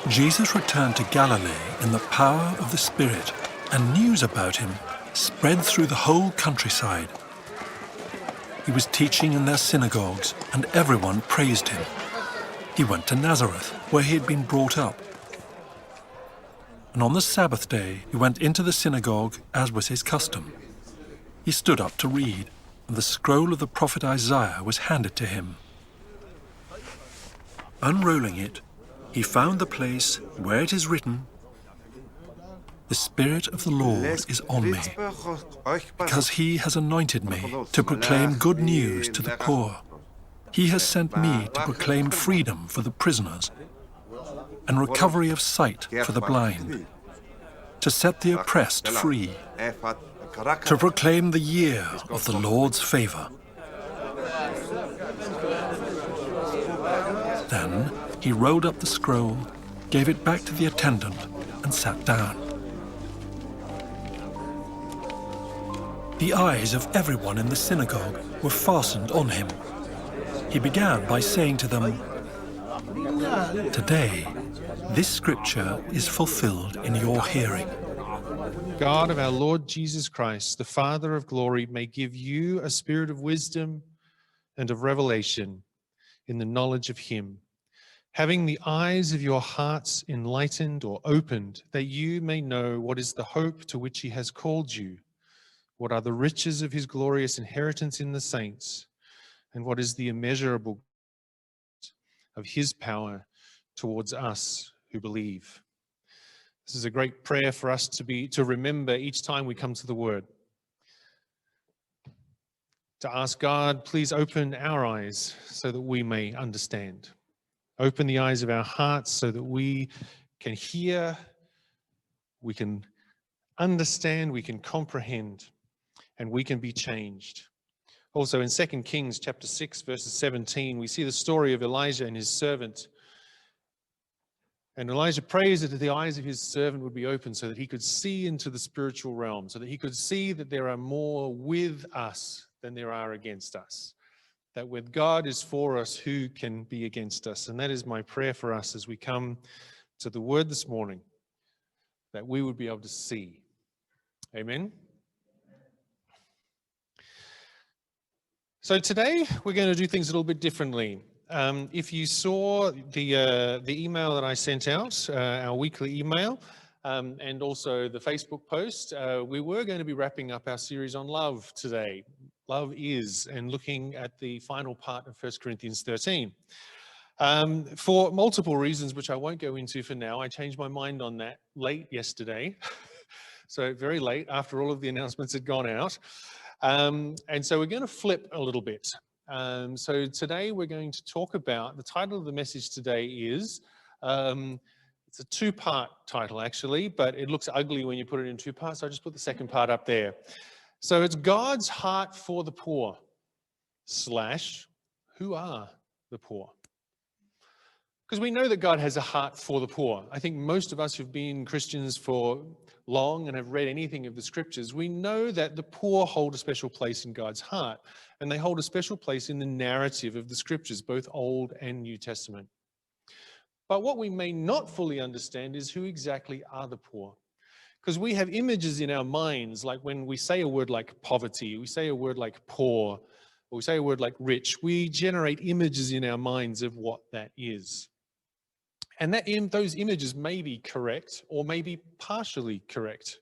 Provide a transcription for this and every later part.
Jesus returned to Galilee in the power of the Spirit, and news about him spread through the whole countryside. He was teaching in their synagogues, and everyone praised him. He went to Nazareth, where he had been brought up. And on the Sabbath day, he went into the synagogue, as was his custom. He stood up to read, and the scroll of the prophet Isaiah was handed to him. Unrolling it, he found the place where it is written, "The Spirit of the Lord is on me, because he has anointed me to proclaim good news to the poor. He has sent me to proclaim freedom for the prisoners and recovery of sight for the blind, to set the oppressed free, to proclaim the year of the Lord's favor." Then he rolled up the scroll, gave it back to the attendant, and sat down. The eyes of everyone in the synagogue were fastened on him. He began by saying to them, "Today, this scripture is fulfilled in your hearing." God of our Lord Jesus Christ, the Father of glory, may give you a spirit of wisdom and of revelation in the knowledge of him, having the eyes of your hearts enlightened or opened, that you may know what is the hope to which he has called you, what are the riches of his glorious inheritance in the saints, and what is the immeasurable of his power towards us who believe. This is a great prayer for us to remember each time we come to the Word. To ask God, please open our eyes so that we may understand. Open the eyes of our hearts so that we can hear, we can understand, we can comprehend, and we can be changed. Also in 2 Kings chapter 6, verses 17, we see the story of Elijah and his servant. And Elijah prays that the eyes of his servant would be open so that he could see into the spiritual realm, so that he could see that there are more with us than there are against us. That when God is for us, who can be against us? And that is my prayer for us as we come to the Word this morning, that we would be able to see. Amen. So today we're going to do things a little bit differently. If you saw the email that I sent out, our weekly email, and also the Facebook post, we were going to be wrapping up our series on love today. Love is, and looking at the final part of 1 Corinthians 13. For multiple reasons, which I won't go into for now, I changed my mind on that late yesterday. So very late, after all of the announcements had gone out. And so we're going to flip a little bit. So today we're going to talk about, the title of the message today is, it's a two-part title actually, but it looks ugly when you put it in two parts, so I just put the second part up there. So it's God's heart for the poor / who are the poor? Because we know that God has a heart for the poor. I think most of us who've been Christians for long and have read anything of the scriptures, we know that the poor hold a special place in God's heart, and they hold a special place in the narrative of the scriptures, both Old and New Testament. But what we may not fully understand is who exactly are the poor. Because we have images in our minds, like when we say a word like poverty, we say a word like poor, or we say a word like rich, we generate images in our minds of what that is. And those images may be correct or may be partially correct.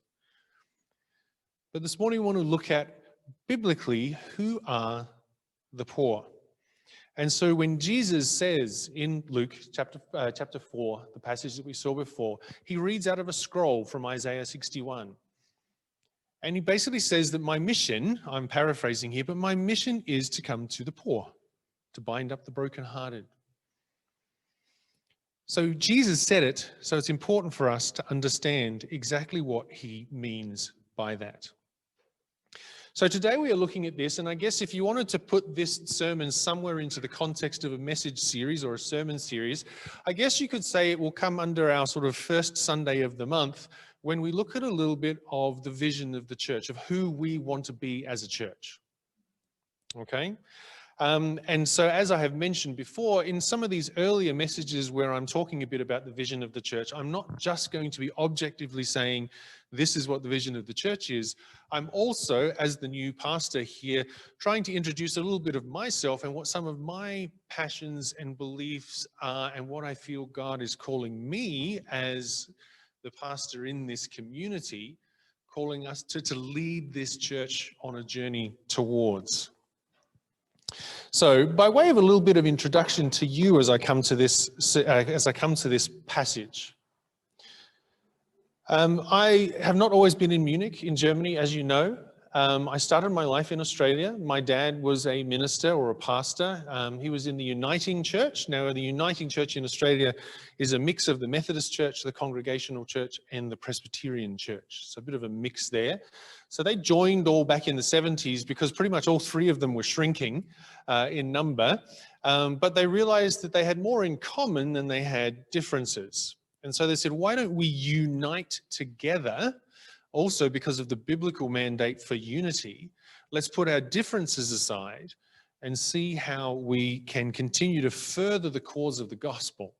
But this morning we want to look at, biblically, who are the poor. And so when Jesus says in Luke chapter 4, the passage that we saw before, he reads out of a scroll from Isaiah 61. And he basically says that my mission, I'm paraphrasing here, but my mission is to come to the poor, to bind up the brokenhearted. So Jesus said it, so it's important for us to understand exactly what he means by that. So today we are looking at this, and I guess if you wanted to put this sermon somewhere into the context of a message series or a sermon series, I guess you could say it will come under our sort of first Sunday of the month when we look at a little bit of the vision of the church, of who we want to be as a church. Okay? And so, as I have mentioned before, in some of these earlier messages where I'm talking a bit about the vision of the church, I'm not just going to be objectively saying this is what the vision of the church is. I'm also, as the new pastor here, trying to introduce a little bit of myself and what some of my passions and beliefs are and what I feel God is calling me as the pastor in this community, calling us to lead this church on a journey towards. So, by way of a little bit of introduction to you as I come to this passage, I have not always been in Munich, in Germany, as you know. I started my life in Australia. My dad was a minister or a pastor. He was in the Uniting Church. Now, the Uniting Church in Australia is a mix of the Methodist Church, the Congregational Church, and the Presbyterian Church. So a bit of a mix there. So they joined all back in the 70s because pretty much all three of them were shrinking in number. But they realized that they had more in common than they had differences. And so they said, why don't we unite together? Also, because of the biblical mandate for unity, let's put our differences aside and see how we can continue to further the cause of the gospel,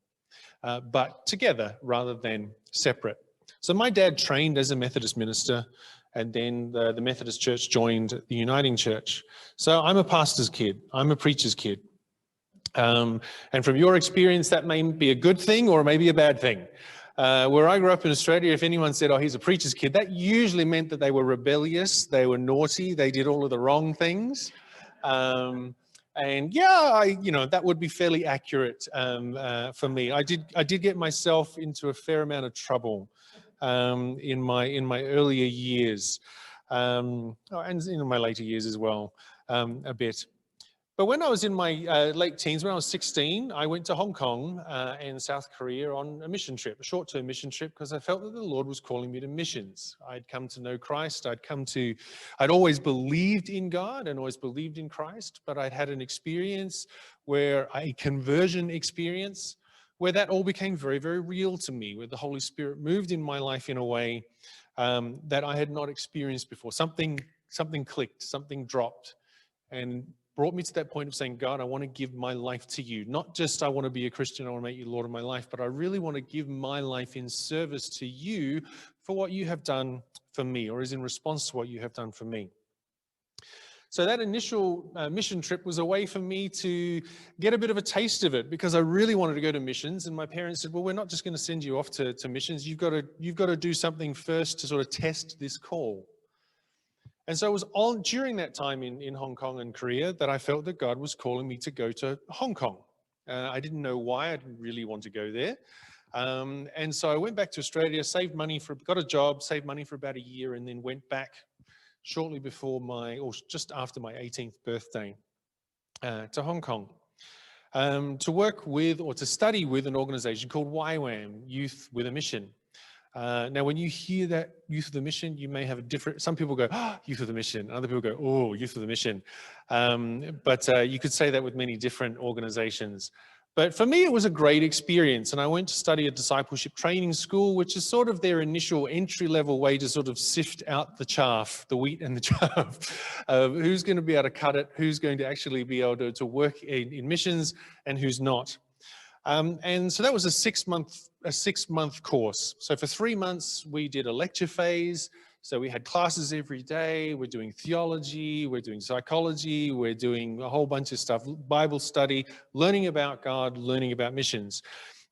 but together rather than separate. So my dad trained as a Methodist minister, and then the Methodist Church joined the Uniting Church. So I'm a pastor's kid. I'm a preacher's kid. And from your experience, that may be a good thing or maybe a bad thing. Where I grew up in Australia, if anyone said, oh, he's a preacher's kid, that usually meant that they were rebellious, they were naughty, they did all of the wrong things. And yeah, that would be fairly accurate for me. I did get myself into a fair amount of trouble in my earlier years, and in my later years as well, a bit. But when I was in my late teens, when I was 16, I went to Hong Kong and South Korea on a mission trip, a short-term mission trip, because I felt that the Lord was calling me to missions. I'd come to know Christ. I'd always believed in God and always believed in Christ, but I'd had an experience a conversion experience, where that all became very, very real to me, where the Holy Spirit moved in my life in a way that I had not experienced before. Something clicked, something dropped, and brought me to that point of saying, God, I want to give my life to you. Not just I want to be a Christian, I want to make you Lord of my life, but I really want to give my life in service to you for what you have done for me, or is in response to what you have done for me. So that initial mission trip was a way for me to get a bit of a taste of it, because I really wanted to go to missions. And my parents said, well, we're not just going to send you off to missions. You've got to do something first to sort of test this call. And so it was during that time in Hong Kong and Korea that I felt that God was calling me to go to Hong Kong. I didn't know why. I didn't really want to go there. And so I went back to Australia, got a job, saved money for about a year, and then went back shortly before just after my 18th birthday to Hong Kong to work with or to study with an organization called YWAM, Youth with a Mission. Now, when you hear that Youth with a Mission, you may have some people go, oh, Youth with a Mission. Other people go, oh, Youth with a Mission. But you could say that with many different organizations. But for me, it was a great experience. And I went to study a discipleship training school, which is sort of their initial entry-level way to sort of sift out the chaff, the wheat and the chaff, of who's going to be able to cut it, who's going to actually be able to work in missions, and who's not. And so that was a six-month course. So for 3 months, we did a lecture phase. So we had classes every day. We're doing theology, we're doing psychology, we're doing a whole bunch of stuff, Bible study, learning about God, learning about missions.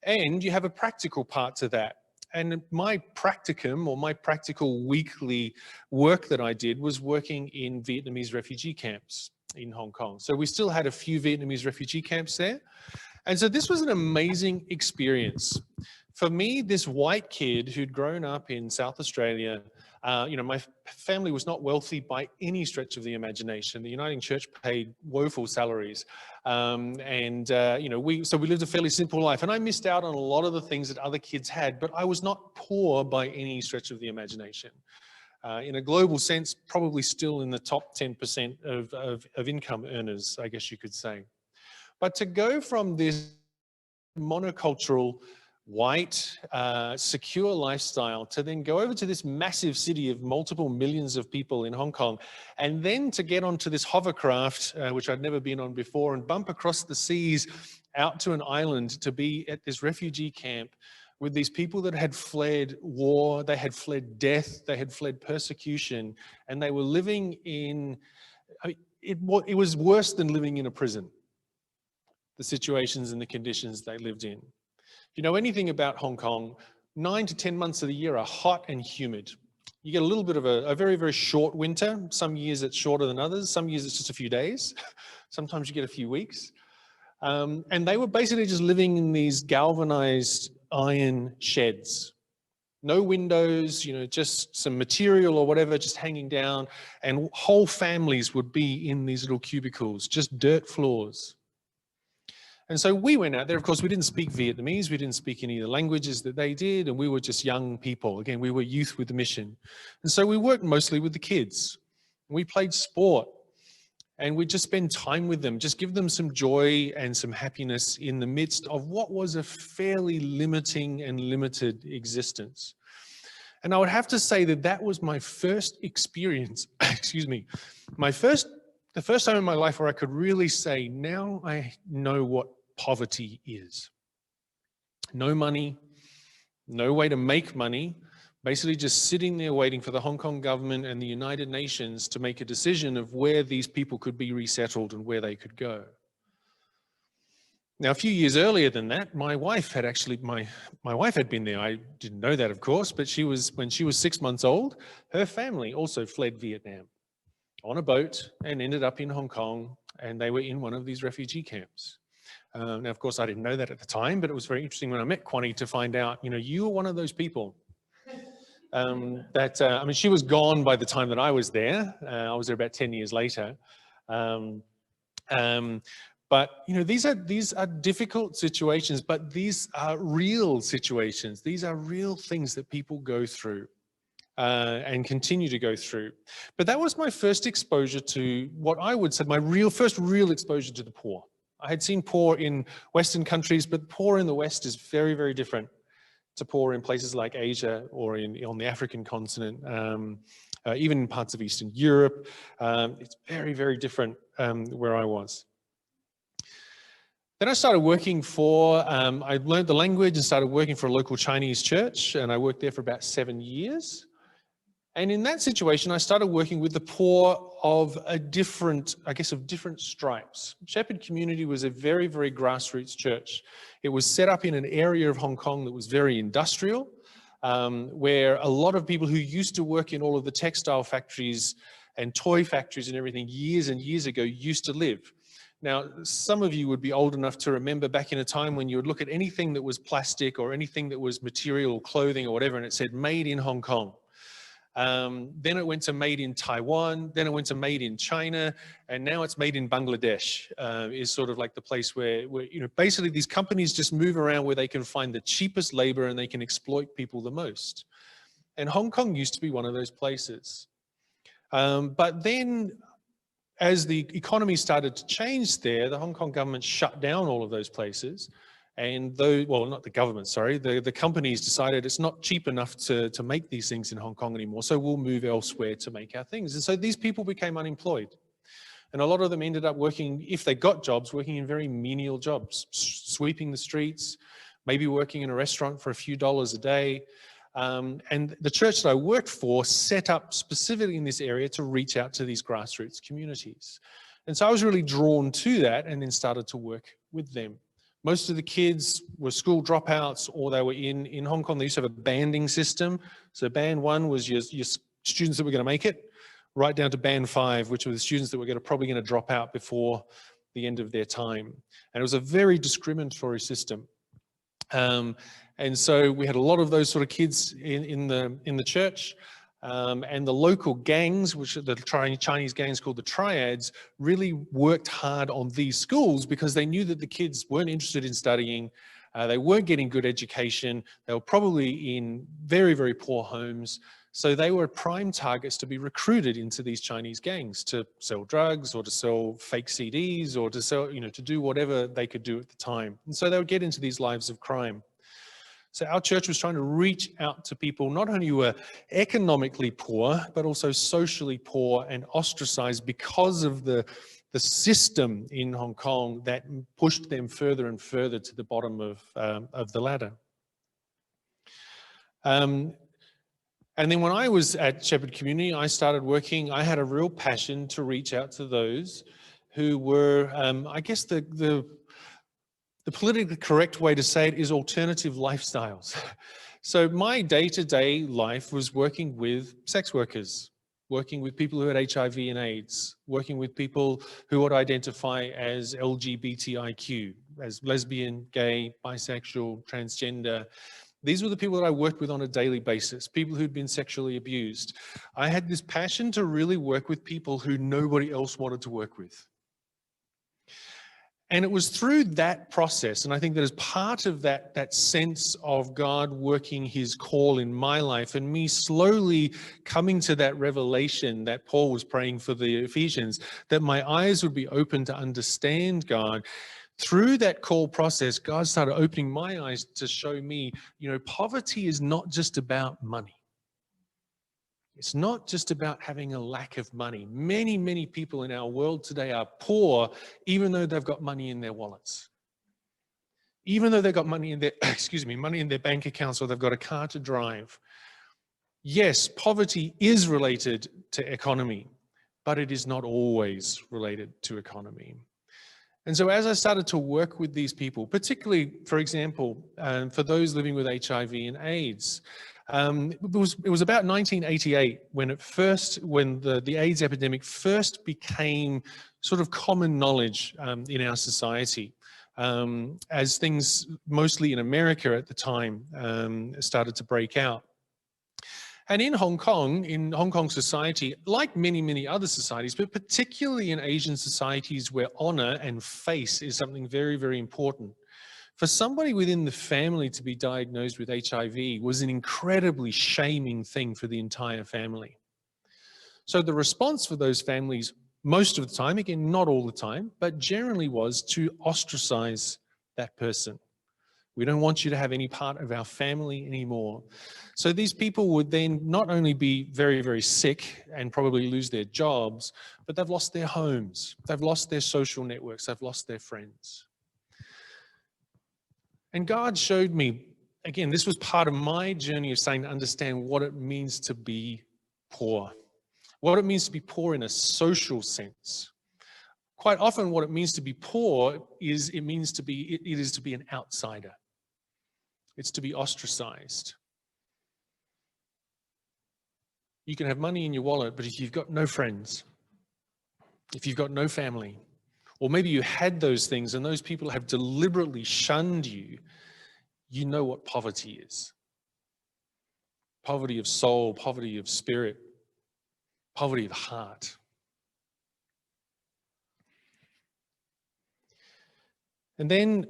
And you have a practical part to that. And my practicum, or my practical weekly work that I did, was working in Vietnamese refugee camps in Hong Kong. So we still had a few Vietnamese refugee camps there. And so this was an amazing experience. For me, this white kid who'd grown up in South Australia, my family was not wealthy by any stretch of the imagination. The Uniting Church paid woeful salaries. So we lived a fairly simple life. And I missed out on a lot of the things that other kids had, but I was not poor by any stretch of the imagination. In a global sense, probably still in the top 10% of income earners, I guess you could say. But to go from this monocultural white, secure lifestyle to then go over to this massive city of multiple millions of people in Hong Kong, and then to get onto this hovercraft, which I'd never been on before, and bump across the seas out to an island to be at this refugee camp with these people that had fled war, they had fled death, they had fled persecution, and they were living in, it was worse than living in a prison, the situations and the conditions they lived in. If you know anything about Hong Kong, 9 to 10 months of the year are hot and humid. You get a little bit of a very, very short winter. Some years it's shorter than others. Some years it's just a few days. Sometimes you get a few weeks. And they were basically just living in these galvanized iron sheds. No windows, you know, just some material or whatever just hanging down. And whole families would be in these little cubicles, just dirt floors. And so we went out there. Of course, we didn't speak Vietnamese. We didn't speak any of the languages that they did. And we were just young people. Again, we were youth with the mission. And so we worked mostly with the kids. We played sport. And we'd just spend time with them, just give them some joy and some happiness in the midst of what was a fairly limiting and limited existence. And I would have to say that that was my first experience, excuse me, the first time in my life where I could really say, now I know what poverty is. No money, no way to make money, basically just sitting there waiting for the Hong Kong government and the United Nations to make a decision of where these people could be resettled and where they could go. Now, a few years earlier than that, my wife had been there. I didn't know that, of course, but when she was 6 months old, her family also fled Vietnam on a boat and ended up in Hong Kong, and they were in one of these refugee camps. Now, of course, I didn't know that at the time, but it was very interesting when I met Kwani to find out, you know, you were one of those people. I mean, she was gone by the time that I was there. I was there about 10 years later. But, you know, these are difficult situations, but these are real situations. These are real things that people go through and continue to go through. But that was my first exposure to what I would say my first real exposure to the poor. I had seen poor in Western countries, but poor in the West is very, very different to poor in places like Asia or on the African continent, even in parts of Eastern Europe. It's very, very different where I was. Then I started working I learned the language and started working for a local Chinese church, and I worked there for about 7 years. And in that situation, I started working with the poor of different stripes. Shepherd Community was a very, very grassroots church. It was set up in an area of Hong Kong that was very industrial, where a lot of people who used to work in all of the textile factories and toy factories and everything years and years ago used to live. Now, some of you would be old enough to remember back in a time when you would look at anything that was plastic or anything that was material or clothing or whatever, and it said made in Hong Kong. Then it went to made in Taiwan, then it went to made in China, and now it's made in Bangladesh, is sort of like the place where, you know, basically these companies just move around where they can find the cheapest labor and they can exploit people the most. And Hong Kong used to be one of those places. But then as the economy started to change there, the Hong Kong government shut down all of those places. And not the government, sorry, the companies decided it's not cheap enough to make these things in Hong Kong anymore, so we'll move elsewhere to make our things. And so these people became unemployed. And a lot of them ended up working, if they got jobs, working in very menial jobs, sweeping the streets, maybe working in a restaurant for a few dollars a day. And the church that I worked for set up specifically in this area to reach out to these grassroots communities. And so I was really drawn to that and then started to work with them. Most of the kids were school dropouts, or they were in Hong Kong. They used to have a banding system. So band 1 was your students that were going to make it, right down to band 5, which were the students that were probably going to drop out before the end of their time. And it was a very discriminatory system. And so we had a lot of those sort of kids in the church. And the local gangs, which are the Chinese gangs called the triads, really worked hard on these schools because they knew that the kids weren't interested in studying, they weren't getting good education, they were probably in very, very poor homes. So they were prime targets to be recruited into these Chinese gangs to sell drugs or to sell fake CDs or to sell, you know, to do whatever they could do at the time. And so they would get into these lives of crime. So our church was trying to reach out to people not only who were economically poor, but also socially poor and ostracized because of the system in Hong Kong that pushed them further and further to the bottom of the ladder. And then when I was at Shepherd Community, I started working. I had a real passion to reach out to those who were, I guess the politically correct way to say it is alternative lifestyles. So my day-to-day life was working with sex workers, working with people who had HIV and AIDS, working with people who would identify as LGBTIQ, as lesbian, gay, bisexual, transgender. These were the people that I worked with on a daily basis, people who'd been sexually abused. I had this passion to really work with people who nobody else wanted to work with. And it was through that process, and I think that as part of that sense of God working his call in my life and me slowly coming to that revelation that Paul was praying for the Ephesians, that my eyes would be open to understand God. Through that call process, God started opening my eyes to show me, poverty is not just about money. It's not just about having a lack of money. Many, many people in our world today are poor, even though they've got money in their wallets. Even though they've got money in their, money in their bank accounts, or they've got a car to drive. Yes, poverty is related to economy, but it is not always related to economy. And so as I started to work with these people, particularly, for example, for those living with HIV and AIDS, it was about 1988 when the AIDS epidemic first became sort of common knowledge in our society, as things mostly in America at the time started to break out. And in Hong Kong society, like many, many other societies, but particularly in Asian societies where honor and face is something very, very important, for somebody within the family to be diagnosed with HIV was an incredibly shaming thing for the entire family. So the response for those families, most of the time, again, not all the time, but generally was to ostracize that person. We don't want you to have any part of our family anymore. So these people would then not only be very, very sick and probably lose their jobs, but they've lost their homes, they've lost their social networks, they've lost their friends. And God showed me, again, this was part of my journey of starting to understand what it means to be poor, what it means to be poor in a social sense. Quite often what it means to be poor is it is to be an outsider. It's to be ostracized. You can have money in your wallet, but if you've got no friends, if you've got no family, or maybe you had those things and those people have deliberately shunned you, you know what poverty is. Poverty of soul, poverty of spirit, poverty of heart. And then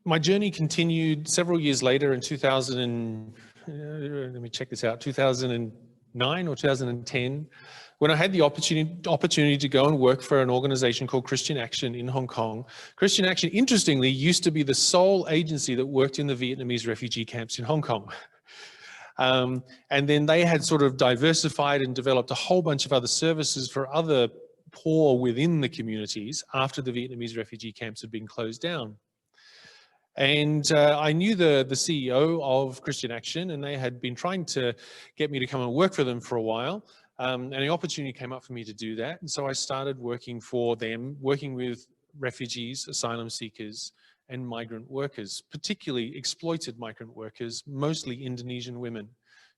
my journey continued several years later in 2009 or 2010, when I had the opportunity to go and work for an organization called Christian Action in Hong Kong. Christian Action, interestingly, used to be the sole agency that worked in the Vietnamese refugee camps in Hong Kong. And then they had sort of diversified and developed a whole bunch of other services for other poor within the communities after the Vietnamese refugee camps had been closed down. And I knew the CEO of Christian Action, and they had been trying to get me to come and work for them for a while. And the opportunity came up for me to do that. And so I started working for them, working with refugees, asylum seekers, and migrant workers, particularly exploited migrant workers, mostly Indonesian women,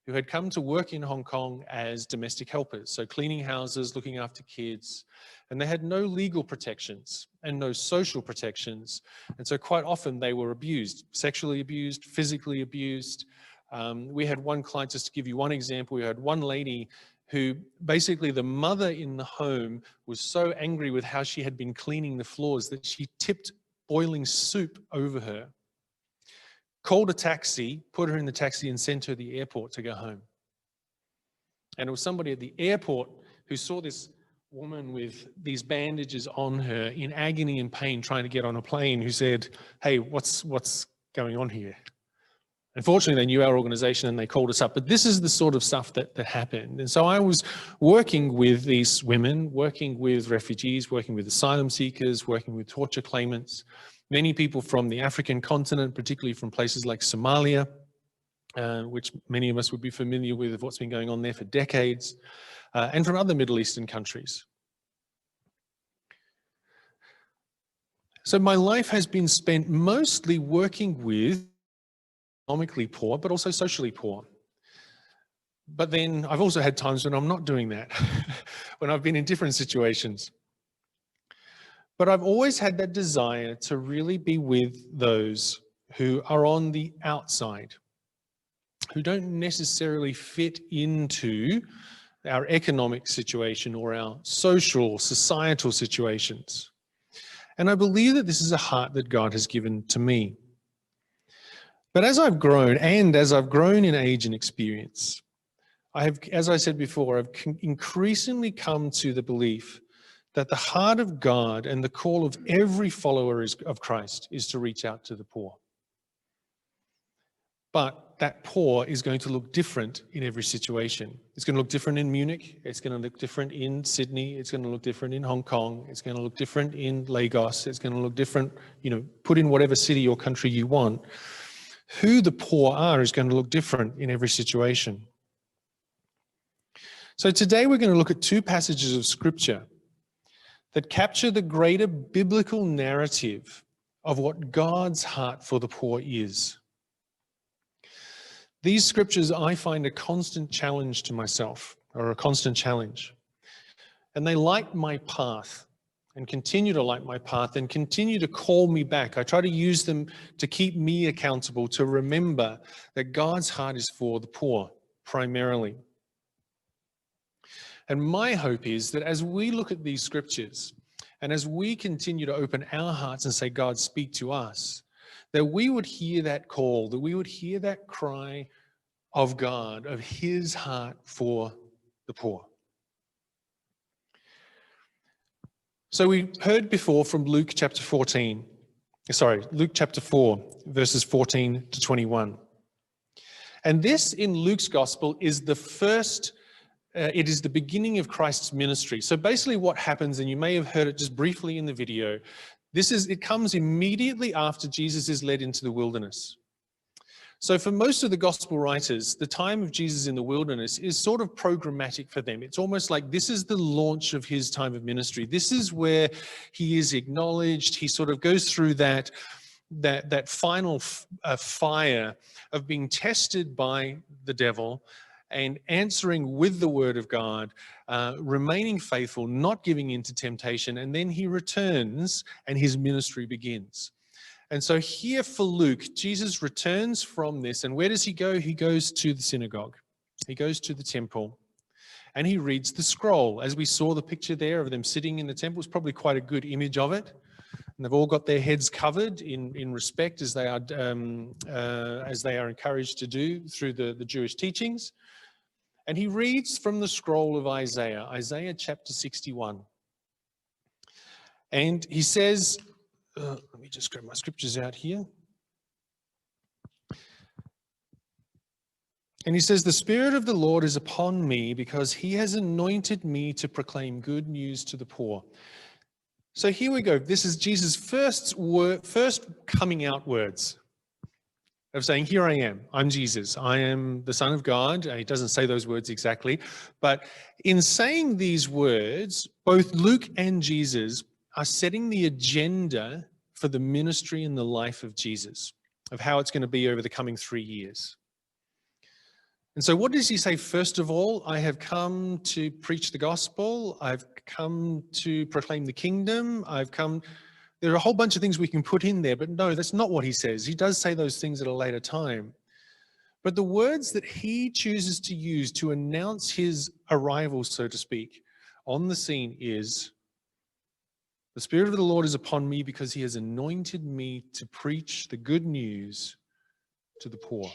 who had come to work in Hong Kong as domestic helpers, so cleaning houses, looking after kids, and they had no legal protections and no social protections, and so quite often they were abused, sexually abused, physically abused. We had one client, just to give you one example, we had one lady who basically the mother in the home was so angry with how she had been cleaning the floors that she tipped boiling soup over her, called a taxi, put her in the taxi and sent her to the airport to go home. And it was somebody at the airport who saw this woman with these bandages on her in agony and pain trying to get on a plane who said, "Hey, what's going on here?" Unfortunately, they knew our organization and they called us up, but this is the sort of stuff that happened. And so I was working with these women, working with refugees, working with asylum seekers, working with torture claimants, many people from the African continent, particularly from places like Somalia, which many of us would be familiar with what's been going on there for decades, and from other Middle Eastern countries. So my life has been spent mostly working with economically poor, but also socially poor. But then I've also had times when I'm not doing that, when I've been in different situations. But I've always had that desire to really be with those who are on the outside, who don't necessarily fit into our economic situation or our social, societal situations. And I believe that this is a heart that God has given to me. But as I've grown, and as I've grown in age and experience, I have, as I said before, I've increasingly come to the belief that the heart of God and the call of every follower of Christ is to reach out to the poor. But that poor is going to look different in every situation. It's going to look different in Munich. It's going to look different in Sydney. It's going to look different in Hong Kong. It's going to look different in Lagos. It's going to look different, put in whatever city or country you want. Who the poor are is going to look different in every situation. So today we're going to look at two passages of Scripture that capture the greater biblical narrative of what God's heart for the poor is. These scriptures I find a constant challenge to myself, or a constant challenge. And they light my path and continue to light my path and continue to call me back. I try to use them to keep me accountable, to remember that God's heart is for the poor primarily. And my hope is that as we look at these scriptures and as we continue to open our hearts and say, God, speak to us, that we would hear that call, that we would hear that cry of God, of his heart for the poor. So we heard before from Luke chapter 4, verses 14 to 21. And this in Luke's gospel is the first, it is the beginning of Christ's ministry. So basically what happens, and you may have heard it just briefly in the video, it comes immediately after Jesus is led into the wilderness. So for most of the gospel writers, the time of Jesus in the wilderness is sort of programmatic for them. It's almost like this is the launch of his time of ministry. This is where he is acknowledged. He sort of goes through that final fire of being tested by the devil and answering with the word of God, remaining faithful, not giving in to temptation, and then he returns and his ministry begins. And so here for Luke, Jesus returns from this, and where does he go? He goes to the synagogue. He goes to the temple, and he reads the scroll. As we saw the picture there of them sitting in the temple, it's probably quite a good image of it. And they've all got their heads covered in respect as they are encouraged to do through the Jewish teachings. And he reads from the scroll of Isaiah, Isaiah chapter 61. And he says, let me just grab my scriptures out here. And he says, the Spirit of the Lord is upon me because he has anointed me to proclaim good news to the poor. So here we go. This is Jesus' first coming out words of saying, here I am. I'm Jesus. I am the Son of God. He doesn't say those words exactly. But in saying these words, both Luke and Jesus are setting the agenda for the ministry and the life of Jesus, of how it's going to be over the coming 3 years. And so what does he say? First of all, I have come to preach the gospel. I've come to proclaim the kingdom. There are a whole bunch of things we can put in there, but no, that's not what he says. He does say those things at a later time. But the words that he chooses to use to announce his arrival, so to speak, on the scene is, the Spirit of the Lord is upon me because he has anointed me to preach the good news to the poor.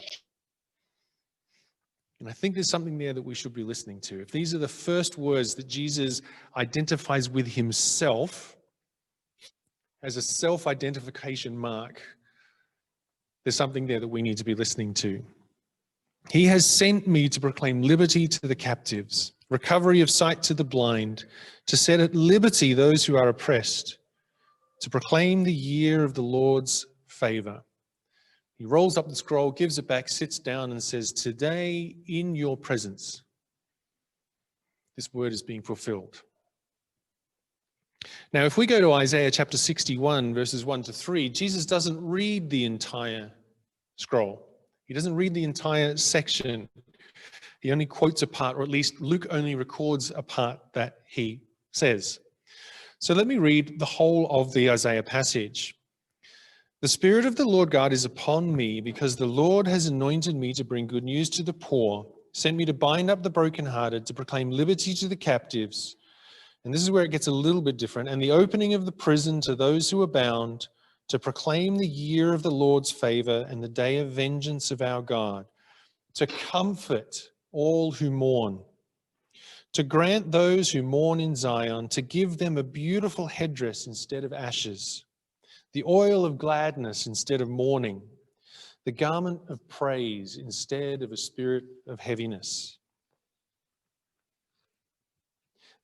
And I think there's something there that we should be listening to. If these are the first words that Jesus identifies with himself as a self-identification mark, there's something there that we need to be listening to. He has sent me to proclaim liberty to the captives, recovery of sight to the blind, to set at liberty those who are oppressed, to proclaim the year of the Lord's favor. He rolls up the scroll, gives it back, sits down and says, today in your presence, this word is being fulfilled. Now, if we go to Isaiah chapter 61, verses 1 to 3, Jesus doesn't read the entire scroll. He doesn't read the entire section. He only quotes a part, or at least Luke only records a part that he says. So let me read the whole of the Isaiah passage. The Spirit of the Lord God is upon me, because the Lord has anointed me to bring good news to the poor, sent me to bind up the brokenhearted, to proclaim liberty to the captives. And this is where it gets a little bit different. And the opening of the prison to those who are bound, to proclaim the year of the Lord's favor and the day of vengeance of our God, to comfort all who mourn, to grant those who mourn in Zion, to give them a beautiful headdress instead of ashes, the oil of gladness instead of mourning, the garment of praise instead of a spirit of heaviness,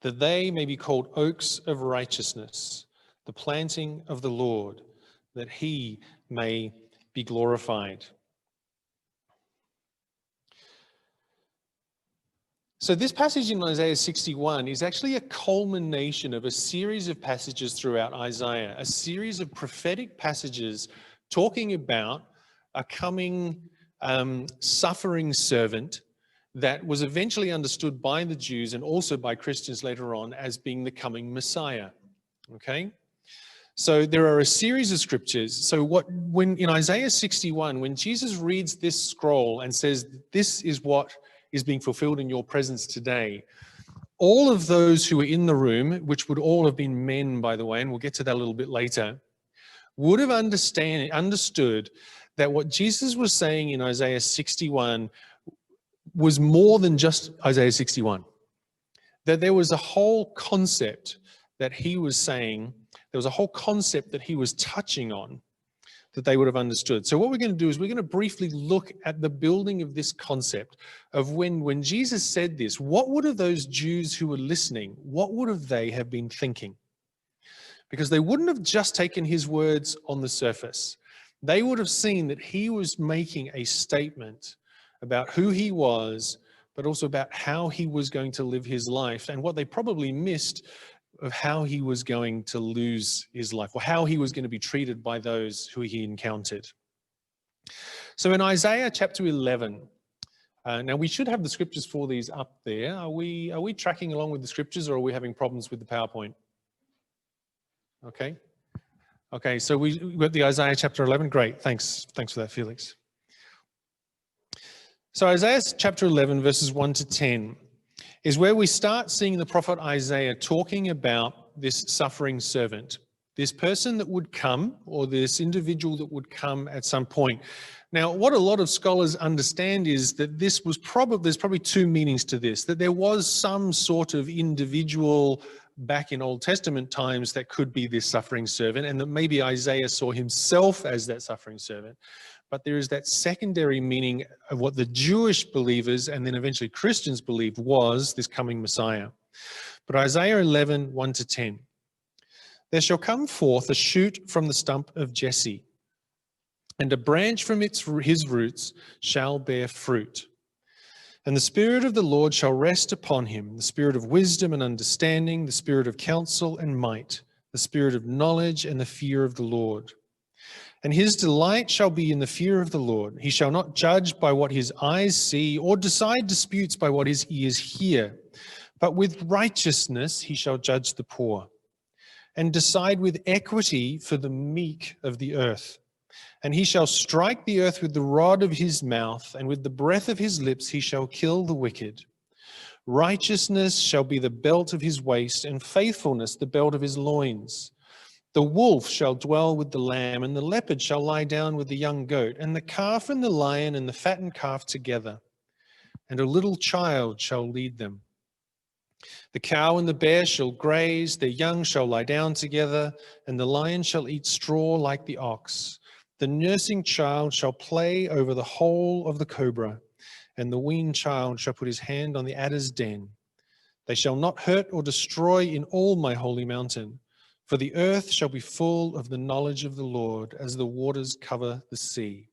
that they may be called oaks of righteousness, the planting of the Lord, that he may be glorified. So this passage in Isaiah 61 is actually a culmination of a series of passages throughout Isaiah, a series of prophetic passages talking about a coming suffering servant that was eventually understood by the Jews and also by Christians later on as being the coming Messiah. Okay? So there are a series of scriptures. So when in Isaiah 61, when Jesus reads this scroll and says, this is what is being fulfilled in your presence today, all of those who were in the room, which would all have been men, by the way, and we'll get to that a little bit later, would have understood that what Jesus was saying in Isaiah 61 was more than just Isaiah 61. That there was a whole concept that he was saying, there was a whole concept that he was touching on that they would have understood. So what we're going to do is we're going to briefly look at the building of this concept of when Jesus said this, what would have those Jews who were listening, what would have they have been thinking? Because they wouldn't have just taken his words on the surface. They would have seen that he was making a statement about who he was, but also about how he was going to live his life, and what they probably missed of how he was going to lose his life, or how he was going to be treated by those who he encountered. So in Isaiah chapter 11, now we should have the scriptures for these up there. Are we tracking along with the scriptures, or are we having problems with the PowerPoint? Okay, so we've got the Isaiah chapter 11. Great, thanks for that, Felix. So Isaiah chapter 11, verses 1 to 10, is where we start seeing the prophet Isaiah talking about this suffering servant, this person that would come, or this individual that would come at some point. Now, what a lot of scholars understand is that there's probably two meanings to this, that there was some sort of individual back in Old Testament times that could be this suffering servant, and that maybe Isaiah saw himself as that suffering servant. But there is that secondary meaning of what the Jewish believers and then eventually Christians believed was this coming Messiah. But Isaiah 11, 1 to 10. There shall come forth a shoot from the stump of Jesse, and a branch from his roots shall bear fruit. And the Spirit of the Lord shall rest upon him, the Spirit of wisdom and understanding, the Spirit of counsel and might, the Spirit of knowledge and the fear of the Lord. And his delight shall be in the fear of the Lord. He shall not judge by what his eyes see, or decide disputes by what his ears hear. But with righteousness he shall judge the poor, and decide with equity for the meek of the earth. And he shall strike the earth with the rod of his mouth, and with the breath of his lips he shall kill the wicked. Righteousness shall be the belt of his waist, and faithfulness the belt of his loins. The wolf shall dwell with the lamb, and the leopard shall lie down with the young goat, and the calf and the lion and the fattened calf together, and a little child shall lead them. The cow and the bear shall graze, their young shall lie down together, and the lion shall eat straw like the ox. The nursing child shall play over the hole of the cobra, and the weaned child shall put his hand on the adder's den. They shall not hurt or destroy in all my holy mountain, for the earth shall be full of the knowledge of the Lord as the waters cover the sea.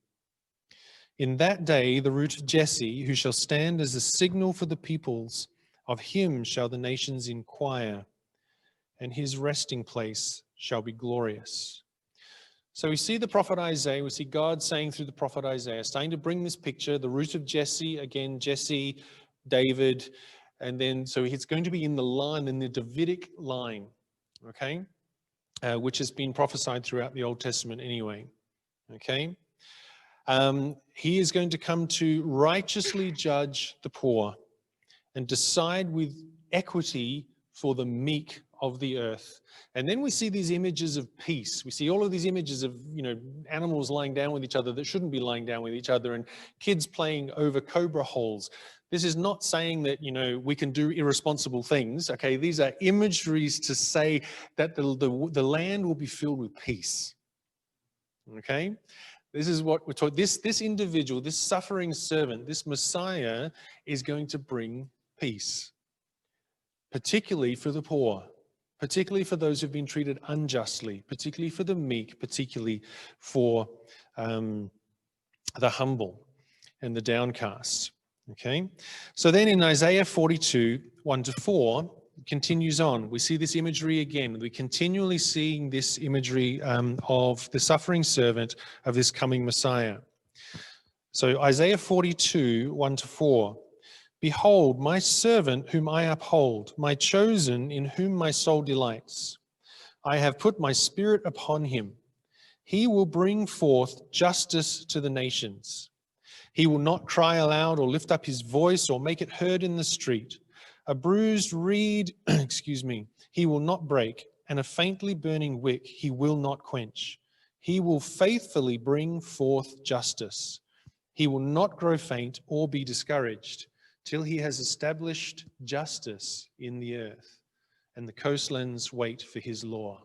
In that day, the root of Jesse, who shall stand as a signal for the peoples, of him shall the nations inquire, and his resting place shall be glorious. So we see the prophet Isaiah, we see God saying through the prophet Isaiah, starting to bring this picture, the root of Jesse, again, Jesse, David, and then, so it's going to be in the line, in the Davidic line, okay, which has been prophesied throughout the Old Testament anyway, okay. He is going to come to righteously judge the poor and decide with equity for the meek of the earth. And then we see these images of peace. We see all of these images of, animals lying down with each other that shouldn't be lying down with each other, and kids playing over cobra holes. This is not saying that, we can do irresponsible things, okay? These are imageries to say that the land will be filled with peace, okay? This is what we're taught. This individual, this suffering servant, this Messiah is going to bring peace, particularly for the poor, particularly for those who've been treated unjustly, particularly for the meek, particularly for the humble and the downcast. Okay, so then in Isaiah 42, 1-4, continues on. We see this imagery again. We're continually seeing this imagery of the suffering servant of this coming Messiah. So Isaiah 42, 1-4. Behold, my servant whom I uphold, my chosen in whom my soul delights. I have put my spirit upon him. He will bring forth justice to the nations. He will not cry aloud or lift up his voice or make it heard in the street. A bruised reed, he will not break, and a faintly burning wick he will not quench. He will faithfully bring forth justice. He will not grow faint or be discouraged till he has established justice in the earth, and the coastlands wait for his law.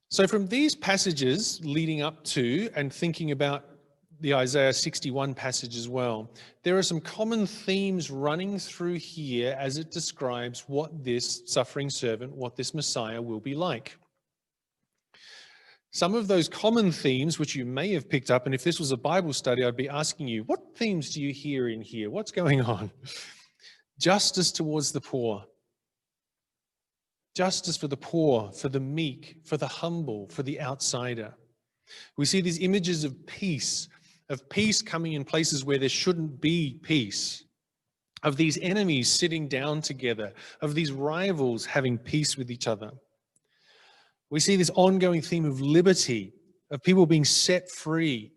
So from these passages leading up to and thinking about the Isaiah 61 passage as well, there are some common themes running through here as it describes what this suffering servant, what this Messiah will be like. Some of those common themes, which you may have picked up, and if this was a Bible study, I'd be asking you, what themes do you hear in here? What's going on? Justice towards the poor. Justice for the poor, for the meek, for the humble, for the outsider. We see these images of peace coming in places where there shouldn't be peace, of these enemies sitting down together, of these rivals having peace with each other. We see this ongoing theme of liberty, of people being set free,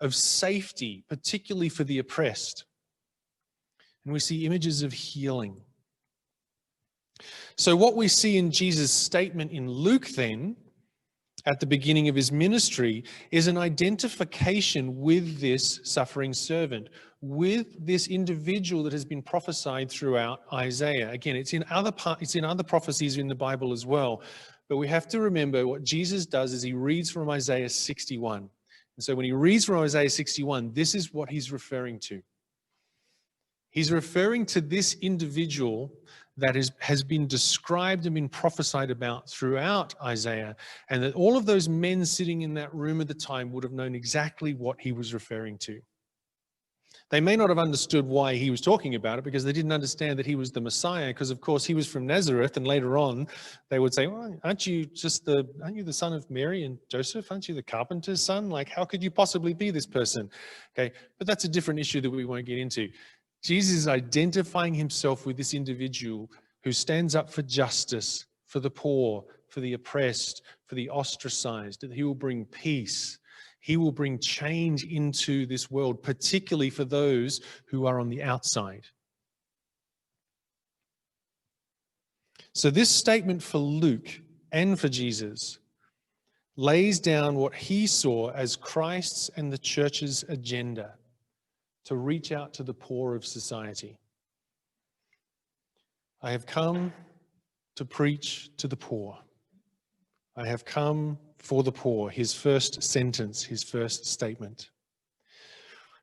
of safety, particularly for the oppressed. And we see images of healing. So what we see in Jesus' statement in Luke then, at the beginning of his ministry, is an identification with this suffering servant, with this individual that has been prophesied throughout Isaiah. Again, it's in other prophecies in the Bible as well. But we have to remember what Jesus does is he reads from Isaiah 61. And so when he reads from Isaiah 61, this is what he's referring to. He's referring to this individual that has been described and been prophesied about throughout Isaiah, and that all of those men sitting in that room at the time would have known exactly what he was referring to. They may not have understood why he was talking about it because they didn't understand that he was the Messiah, because of course he was from Nazareth, and later on they would say, well, aren't you the son of Mary and Joseph? Aren't you the carpenter's son? Like, how could you possibly be this person? Okay, but that's a different issue that we won't get into. Jesus is identifying himself with this individual who stands up for justice, for the poor, for the oppressed, for the ostracized, that he will bring peace. He will bring change into this world, particularly for those who are on the outside. So this statement for Luke and for Jesus lays down what he saw as Christ's and the church's agenda to reach out to the poor of society. I have come to preach to the poor. I have come for the poor, his first sentence, his first statement.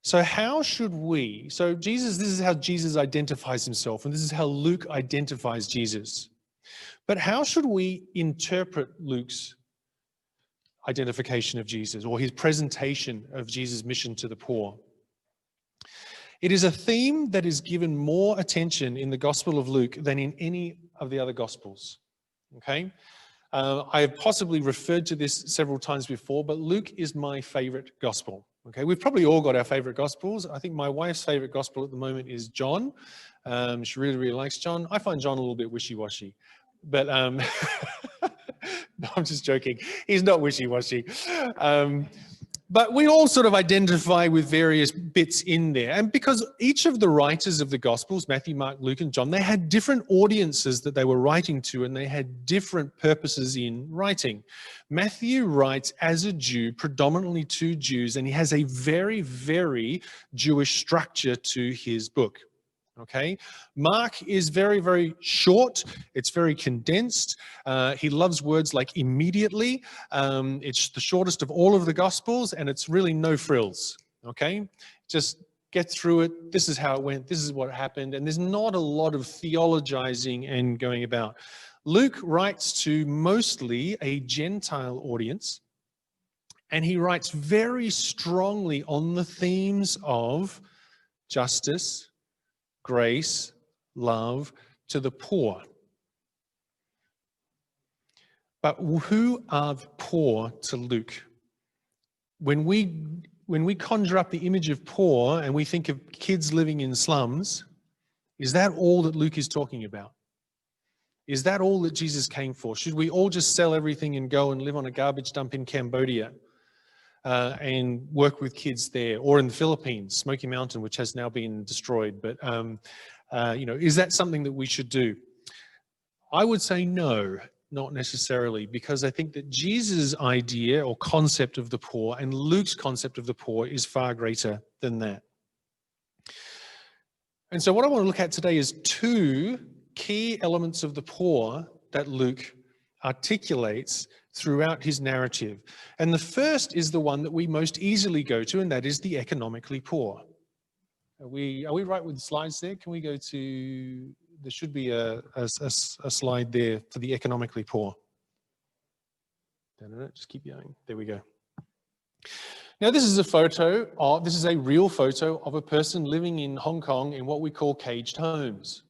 So how should we, this is how Jesus identifies himself, and this is how Luke identifies Jesus. But how should we interpret Luke's identification of Jesus, or his presentation of Jesus' mission to the poor? It is a theme that is given more attention in the Gospel of Luke than in any of the other Gospels, okay? I have possibly referred to this several times before, but Luke is my favorite Gospel, okay? We've probably all got our favorite Gospels. I think my wife's favorite Gospel at the moment is John. She really, really likes John. I find John a little bit wishy-washy, but no, I'm just joking. He's not wishy-washy. But we all sort of identify with various bits in there. And because each of the writers of the Gospels, Matthew, Mark, Luke, and John, they had different audiences that they were writing to, and they had different purposes in writing. Matthew writes as a Jew, predominantly to Jews, and he has a very, very Jewish structure to his book. Okay, Mark is very, very short. It's very condensed. He loves words like immediately. It's the shortest of all of the Gospels, and it's really no frills. Okay, just get through it. This is how it went. This is what happened. And there's not a lot of theologizing and going about. Luke writes to mostly a Gentile audience, and he writes very strongly on the themes of justice, grace, love to the poor. But who are the poor to Luke? When we conjure up the image of poor and we think of kids living in slums, is that all that Luke is talking about? Is that all that Jesus came for? Should we all just sell everything and go and live on a garbage dump in Cambodia? And work with kids there, or in the Philippines, Smoky Mountain, which has now been destroyed. But, is that something that we should do? I would say no, not necessarily, because I think that Jesus' idea or concept of the poor and Luke's concept of the poor is far greater than that. And so what I want to look at today is two key elements of the poor that Luke articulates throughout his narrative. And the first is the one that we most easily go to, and that is the economically poor. Are we right with the slides there? Can we go to, there should be a slide there for the economically poor. Just keep going. There we go. Now this is this is a real photo of a person living in Hong Kong in what we call caged homes.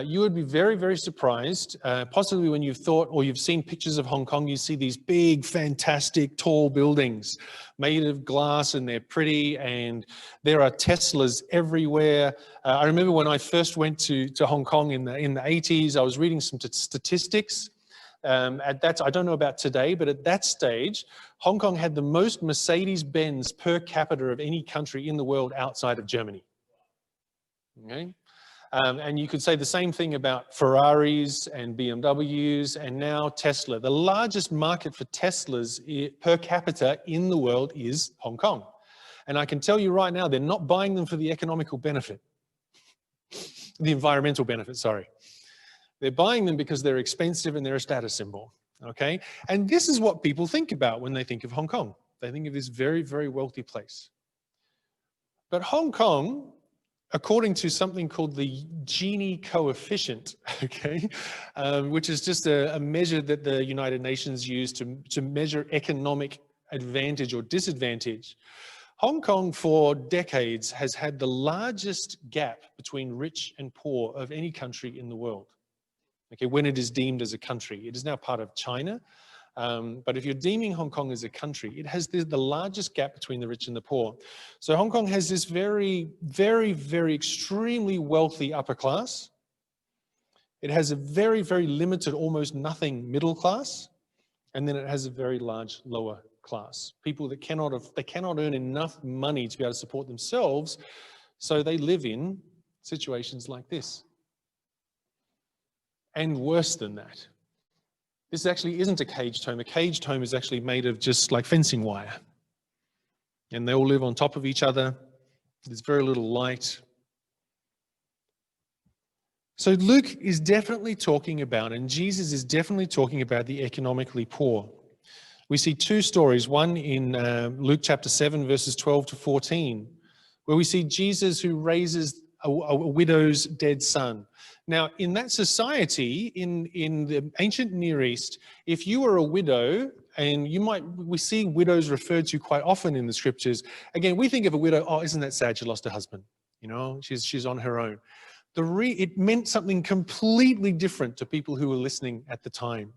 You would be very, very surprised, possibly when you've thought or you've seen pictures of Hong Kong, you see these big, fantastic, tall buildings made of glass, and they're pretty, and there are Teslas everywhere. I remember when I first went to Hong Kong in the 80s, I was reading some statistics. I don't know about today, but at that stage, Hong Kong had the most Mercedes-Benz per capita of any country in the world outside of Germany. Okay? And you could say the same thing about Ferraris and BMWs and now Tesla. The largest market for Teslas per capita in the world is Hong Kong. And I can tell you right now, they're not buying them for the economical benefit. The environmental benefit, sorry. They're buying them because they're expensive and they're a status symbol, okay? And this is what people think about when they think of Hong Kong. They think of this very, very wealthy place. But Hong Kong, according to something called the Gini coefficient, okay, which is just a measure that the United Nations use to measure economic advantage or disadvantage, Hong Kong for decades has had the largest gap between rich and poor of any country in the world. Okay, when it is deemed as a country. It is now part of China, but if you're deeming Hong Kong as a country, it has the largest gap between the rich and the poor. So Hong Kong has this very, very, very extremely wealthy upper class. It has a very, very limited, almost nothing middle class, and then it has a very large lower class. People that cannot earn enough money to be able to support themselves, so they live in situations like this. And worse than that. This actually isn't a caged home. A caged home is actually made of just like fencing wire. And they all live on top of each other. There's very little light. So Luke is definitely talking about, and Jesus is definitely talking about the economically poor. We see two stories, one in Luke chapter 7, verses 12 to 14, where we see Jesus who raises a widow's dead son. Now, in that society, in the ancient Near East, if you were a widow, and we see widows referred to quite often in the scriptures. Again, we think of a widow, oh, isn't that sad? She lost her husband. You know, she's on her own. It meant something completely different to people who were listening at the time.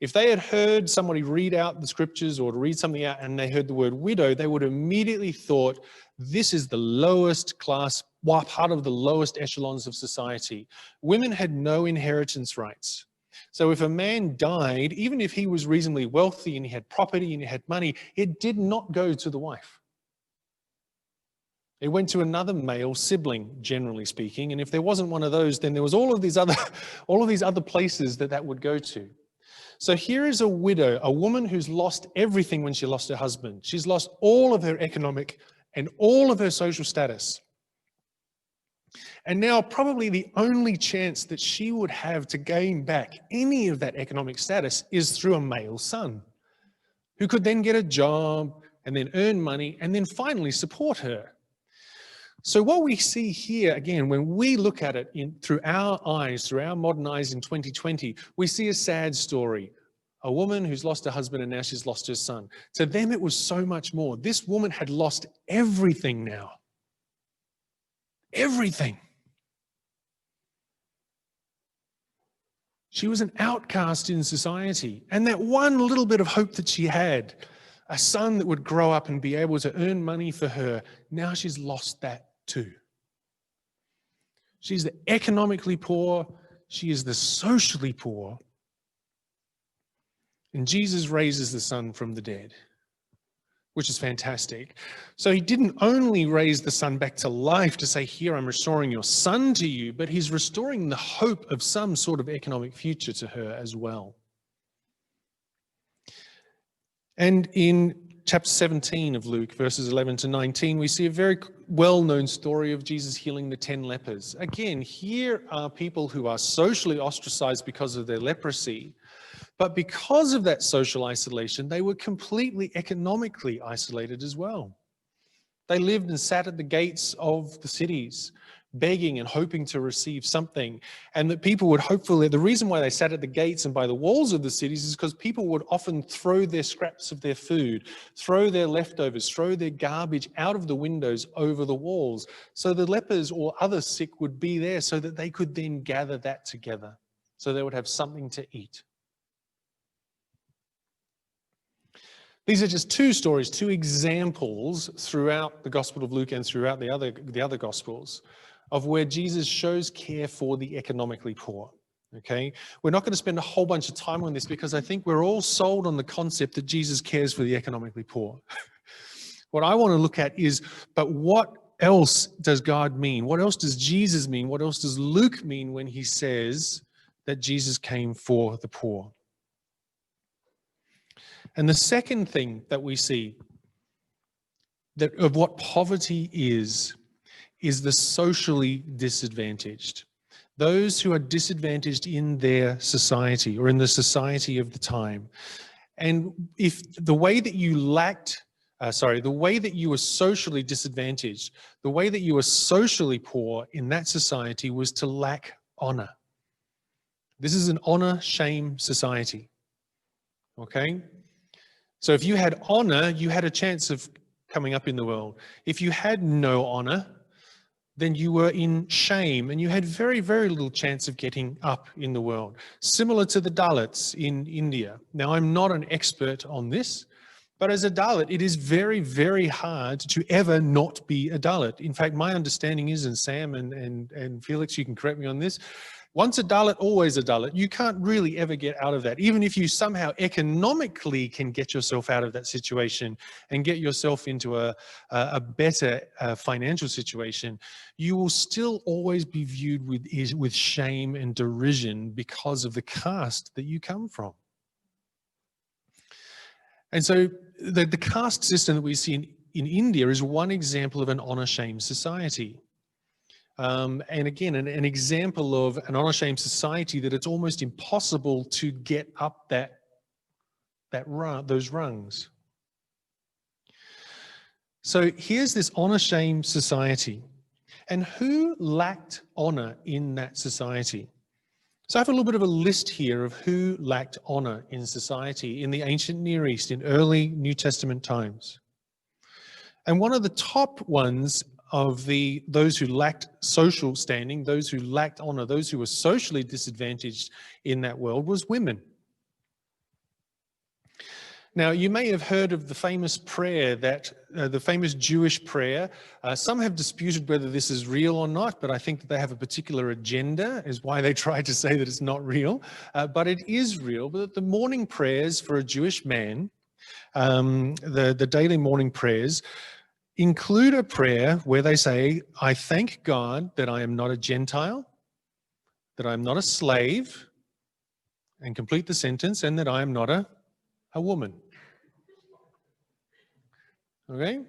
If they had heard somebody read out the scriptures or read something out and they heard the word widow, they would immediately thought, this is the lowest class, part of the lowest echelons of society. Women had no inheritance rights. So if a man died, even if he was reasonably wealthy and he had property and he had money, it did not go to the wife. It went to another male sibling, generally speaking. And if there wasn't one of those, then there was all of these other places that would go to. So here is a widow, a woman who's lost everything when she lost her husband. She's lost all of her economic and all of her social status. And now probably the only chance that she would have to gain back any of that economic status is through a male son, who could then get a job and then earn money and then finally support her. So what we see here, again, when we look at it through our eyes, through our modern eyes in 2020, we see a sad story. A woman who's lost her husband and now she's lost her son. To them, it was so much more. This woman had lost everything now. Everything. She was an outcast in society. And that one little bit of hope that she had, a son that would grow up and be able to earn money for her, now she's lost that too. She's the economically poor. She is the socially poor. And Jesus raises the son from the dead, which is fantastic. So he didn't only raise the son back to life to say, here, I'm restoring your son to you, but he's restoring the hope of some sort of economic future to her as well. And in chapter 17 of Luke, verses 11 to 19, we see a very well-known story of Jesus healing the 10 lepers. Again, here are people who are socially ostracized because of their leprosy, but because of that social isolation, they were completely economically isolated as well. They lived and sat at the gates of the cities, begging and hoping to receive something. And that people would hopefully, the reason why they sat at the gates and by the walls of the cities is because people would often throw their scraps of their food, throw their leftovers, throw their garbage out of the windows over the walls. So the lepers or other sick would be there so that they could then gather that together. So they would have something to eat. These are just two stories, two examples throughout the Gospel of Luke and throughout the other Gospels of where Jesus shows care for the economically poor, okay? We're not going to spend a whole bunch of time on this because I think we're all sold on the concept that Jesus cares for the economically poor. What I want to look at is, but what else does God mean? What else does Jesus mean? What else does Luke mean when he says that Jesus came for the poor? And the second thing that we see that of what poverty is the socially disadvantaged. Those who are disadvantaged in their society or in the society of the time. And if the way that you the way that you were socially disadvantaged, the way that you were socially poor in that society was to lack honor. This is an honor-shame society, okay? So if you had honor, you had a chance of coming up in the world. If you had no honor, then you were in shame and you had very, very little chance of getting up in the world. Similar to the Dalits in India. Now, I'm not an expert on this, but as a Dalit, it is very, very hard to ever not be a Dalit. In fact, my understanding is, and Sam and Felix, you can correct me on this, once a Dalit, always a Dalit. You can't really ever get out of that. Even if you somehow economically can get yourself out of that situation and get yourself into a better financial situation, you will still always be viewed with shame and derision because of the caste that you come from. And so the caste system that we see in India is one example of an honor-shame society. And again, an example of an honor-shame society that it's almost impossible to get up those rungs. So here's this honor-shame society. And who lacked honor in that society? So I have a little bit of a list here of who lacked honor in society in the ancient Near East in early New Testament times. And one of the top ones of those who lacked social standing, those who lacked honor, those who were socially disadvantaged in that world was women. Now, you may have heard of the famous prayer the famous Jewish prayer. Some have disputed whether this is real or not, but I think that they have a particular agenda, is why they try to say that it's not real. But it is real. But the morning prayers for a Jewish man, the daily morning prayers, include a prayer where they say, I thank God that I am not a Gentile, that I am not a slave, and complete the sentence, and that I am not a woman. Okay?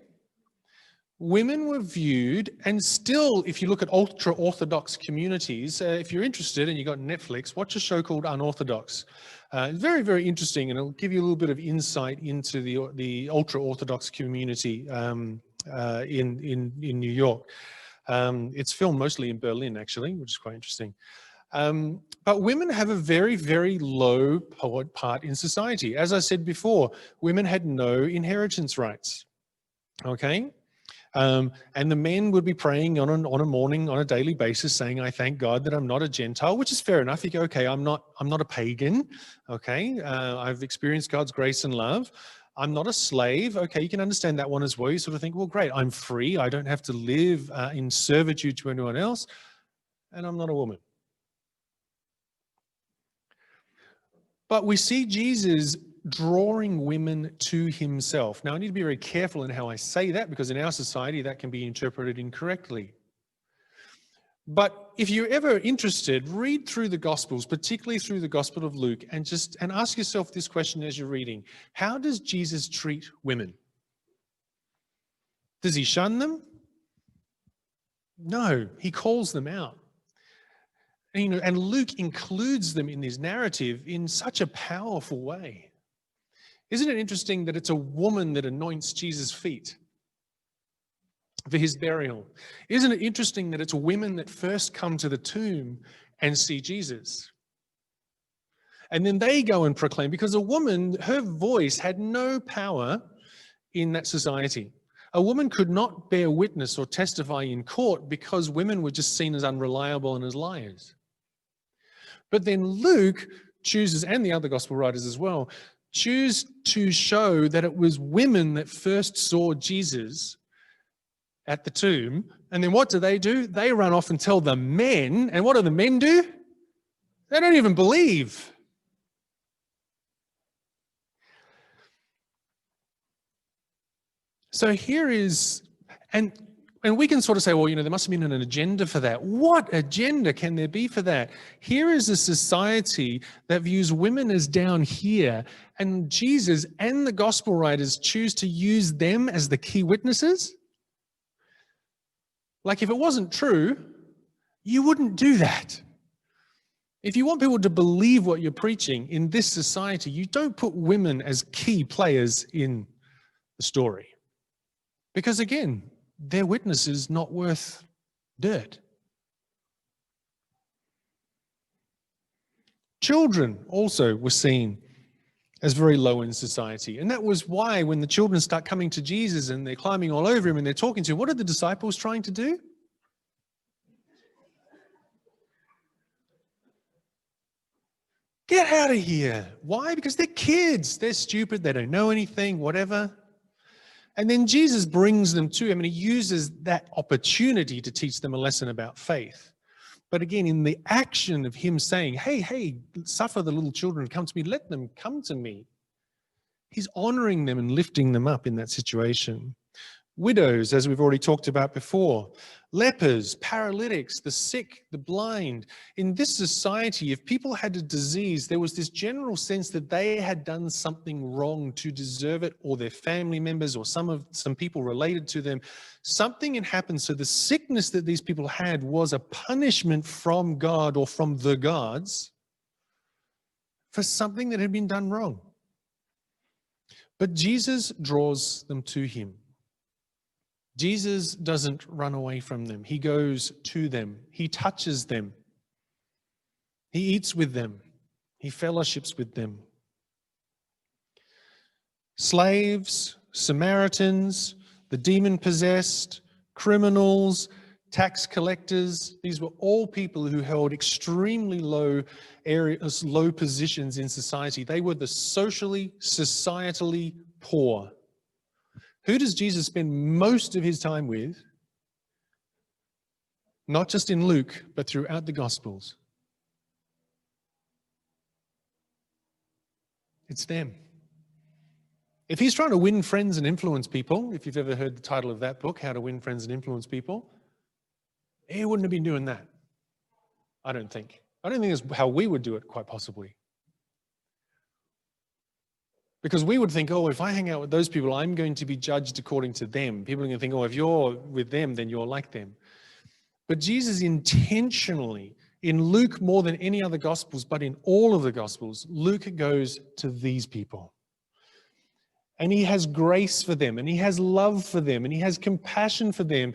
Women were viewed, and still, if you look at ultra-Orthodox communities, if you're interested and you've got Netflix, watch a show called Unorthodox. It's very, very interesting, and it'll give you a little bit of insight into the ultra-Orthodox community in New York. It's filmed mostly in Berlin, actually, which is quite interesting. But women have a very, very low part in society. As I said before, women had no inheritance rights. Okay? And the men would be praying on a daily basis, saying, I thank God that I'm not a Gentile, which is fair enough. You go, okay, I'm not a pagan. Okay? I've experienced God's grace and love. I'm not a slave. Okay, you can understand that one as well. You sort of think, well, great, I'm free. I don't have to live in servitude to anyone else. And I'm not a woman. But we see Jesus drawing women to himself. Now, I need to be very careful in how I say that, because in our society that can be interpreted incorrectly. But if you're ever interested, read through the Gospels, particularly through the Gospel of Luke, and ask yourself this question as you're reading. How does Jesus treat women? Does he shun them? No, he calls them out. And Luke includes them in his narrative in such a powerful way. Isn't it interesting that it's a woman that anoints Jesus' feet for his burial? Isn't it interesting that it's women that first come to the tomb and see Jesus? And then they go and proclaim, because a woman, her voice had no power in that society. A woman could not bear witness or testify in court because women were just seen as unreliable and as liars. But then Luke chooses, and the other gospel writers as well, choose to show that it was women that first saw Jesus at the tomb. And then what do? They run off and tell the men. And what do the men do? They don't even believe. So here is, and we can sort of say, well, there must have been an agenda for that. What agenda can there be for that? Here is a society that views women as down here, and Jesus and the gospel writers choose to use them as the key witnesses. Like, if it wasn't true, you wouldn't do that. If you want people to believe what you're preaching in this society, you don't put women as key players in the story. Because again, their witness is not worth dirt. Children also were seen as very low in society. And that was why when the children start coming to Jesus and they're climbing all over him and they're talking to him, what are the disciples trying to do? Get out of here. Why? Because they're kids. They're stupid. They don't know anything, whatever. And then Jesus brings them to him and he uses that opportunity to teach them a lesson about faith. But again, in the action of him saying, hey, suffer the little children, come to me, let them come to me. He's honoring them and lifting them up in that situation. widows, as we've already talked about before, lepers, paralytics, the sick, the blind. In this society, if people had a disease, there was this general sense that they had done something wrong to deserve it, or their family members, or some people related to them. Something had happened. So the sickness that these people had was a punishment from God or from the gods for something that had been done wrong. But Jesus draws them to him. Jesus doesn't run away from them. He goes to them. He touches them. He eats with them. He fellowships with them. Slaves, Samaritans, the demon-possessed, criminals, tax collectors, these were all people who held extremely low areas, low positions in society. They were the societally poor. Who does Jesus spend most of his time with? Not just in Luke, but throughout the Gospels. It's them. If he's trying to win friends and influence people, if you've ever heard the title of that book, How to Win Friends and Influence People, he wouldn't have been doing that. I don't think. I don't think that's how we would do it, quite possibly. Because we would think, oh, if I hang out with those people, I'm going to be judged according to them. People are going to think, oh, if you're with them, then you're like them. But Jesus intentionally, in Luke more than any other Gospels, but in all of the Gospels, Luke goes to these people. And he has grace for them, and he has love for them, and he has compassion for them.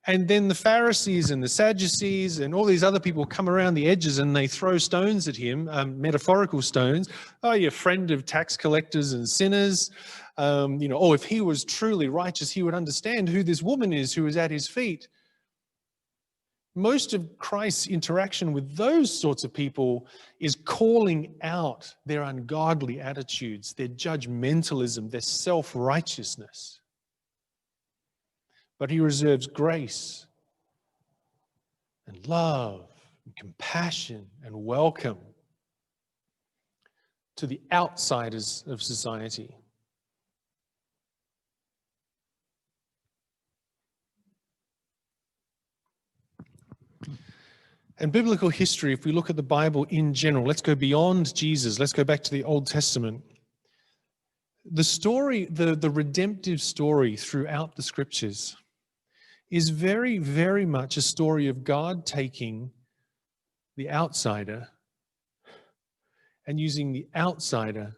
And then the Pharisees and the Sadducees and all these other people come around the edges and they throw stones at him, metaphorical stones. Oh, you're friend of tax collectors and sinners. Oh, if he was truly righteous, he would understand who this woman is who is at his feet. Most of Christ's interaction with those sorts of people is calling out their ungodly attitudes, their judgmentalism, their self-righteousness. But he reserves grace and love and compassion and welcome to the outsiders of society. And biblical history, if we look at the Bible in general, let's go beyond Jesus, let's go back to the Old Testament. The story, the redemptive story throughout the scriptures is very, very much a story of God taking the outsider and using the outsider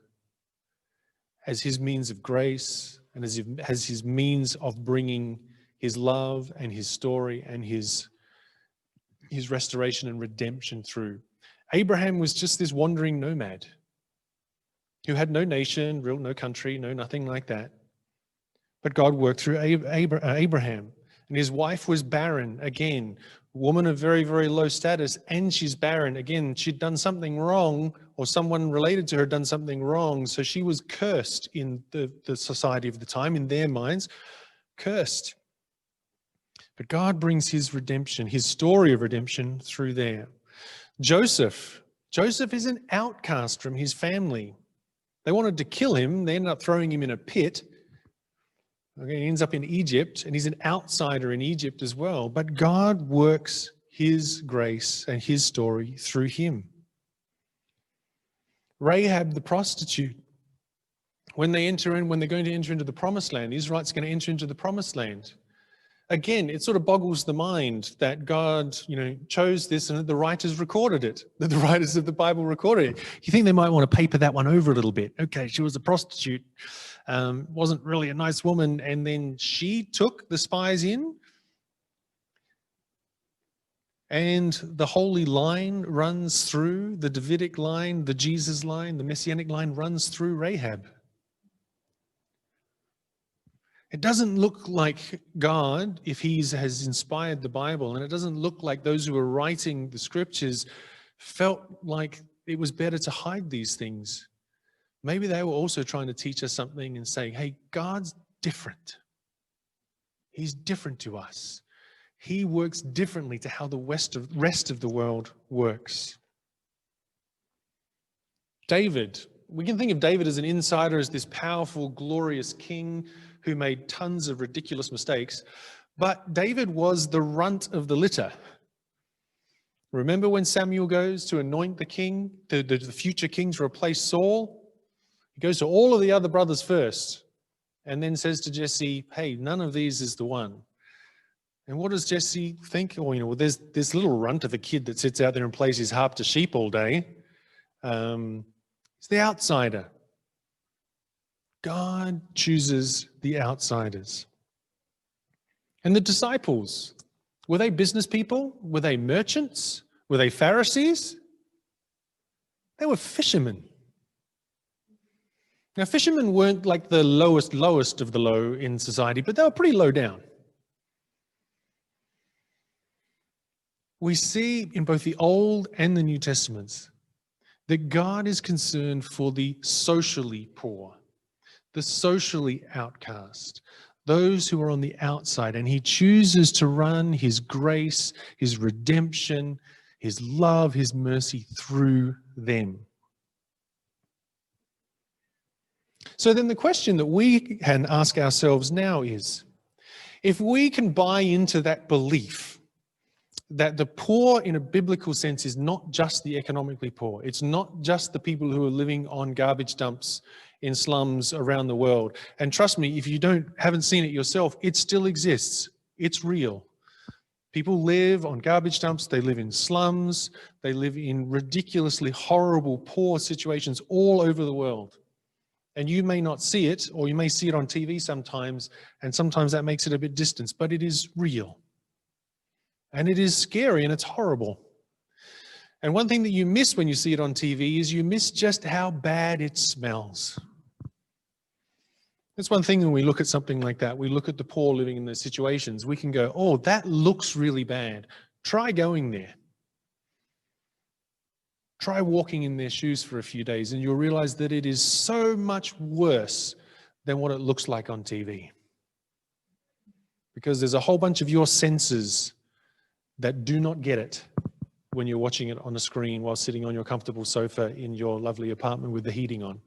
as his means of grace and as his means of bringing his love and his story and his restoration and redemption through. Abraham was just this wandering nomad who had no nation, no country, no nothing like that. But God worked through Abraham. And his wife was barren, again, woman of very, very low status, and she's barren. Again, she'd done something wrong, or someone related to her done something wrong, so she was cursed in the society of the time, in their minds, cursed. But God brings his redemption, his story of redemption through there. Joseph is an outcast from his family. They wanted to kill him. They ended up throwing him in a pit. Okay, he ends up in Egypt, and he's an outsider in Egypt as well. But God works his grace and his story through him. Rahab the prostitute, when they're going to enter into the promised land, the Israelites are going to enter into the promised land. Again, it sort of boggles the mind that God, chose this and that the writers recorded it, that the writers of the Bible recorded it. You think they might want to paper that one over a little bit. Okay, she was a prostitute, wasn't really a nice woman, and then she took the spies in, and the holy line runs through, the Davidic line, the Jesus line, the Messianic line runs through Rahab. It doesn't look like God, if he has inspired the Bible, and it doesn't look like those who are writing the scriptures felt like it was better to hide these things. Maybe they were also trying to teach us something and saying, hey, God's different. He's different to us. He works differently to how the rest of the world works. David, we can think of David as an insider, as this powerful, glorious king who made tons of ridiculous mistakes, but David was the runt of the litter. Remember when Samuel goes to anoint the king, the future king, to replace Saul? He goes to all of the other brothers first and then says to Jesse, hey, none of these is the one. And what does Jesse think? Well, there's this little runt of a kid that sits out there and plays his harp to sheep all day. It's the outsider. God chooses the outsiders. And the disciples, were they business people? Were they merchants? Were they Pharisees? They were fishermen. Now, fishermen weren't like the lowest of the low in society, but they were pretty low down. We see in both the Old and the New Testaments that God is concerned for the socially poor, the socially outcast, those who are on the outside, and he chooses to run his grace, his redemption, his love, his mercy through them. So then the question that we can ask ourselves now is, if we can buy into that belief that the poor in a biblical sense is not just the economically poor, it's not just the people who are living on garbage dumps in slums around the world. And trust me, if you haven't seen it yourself, it still exists. It's real. People live on garbage dumps, they live in slums, they live in ridiculously horrible, poor situations all over the world. And you may not see it, or you may see it on TV sometimes, and sometimes that makes it a bit distant, but it is real. And it is scary and it's horrible. And one thing that you miss when you see it on TV is you miss just how bad it smells. That's one thing when we look at something like that. We look at the poor living in those situations. We can go, oh, that looks really bad. Try going there. Try walking in their shoes for a few days and you'll realize that it is so much worse than what it looks like on TV. Because there's a whole bunch of your senses that do not get it when you're watching it on a screen while sitting on your comfortable sofa in your lovely apartment with the heating on.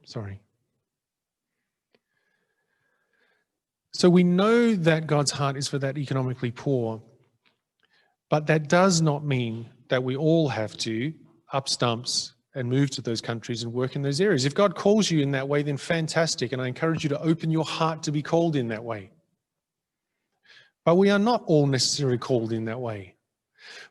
Sorry. So we know that God's heart is for that economically poor, but that does not mean that we all have to up stumps and move to those countries and work in those areas. If God calls you in that way, then fantastic, and I encourage you to open your heart to be called in that way. But we are not all necessarily called in that way.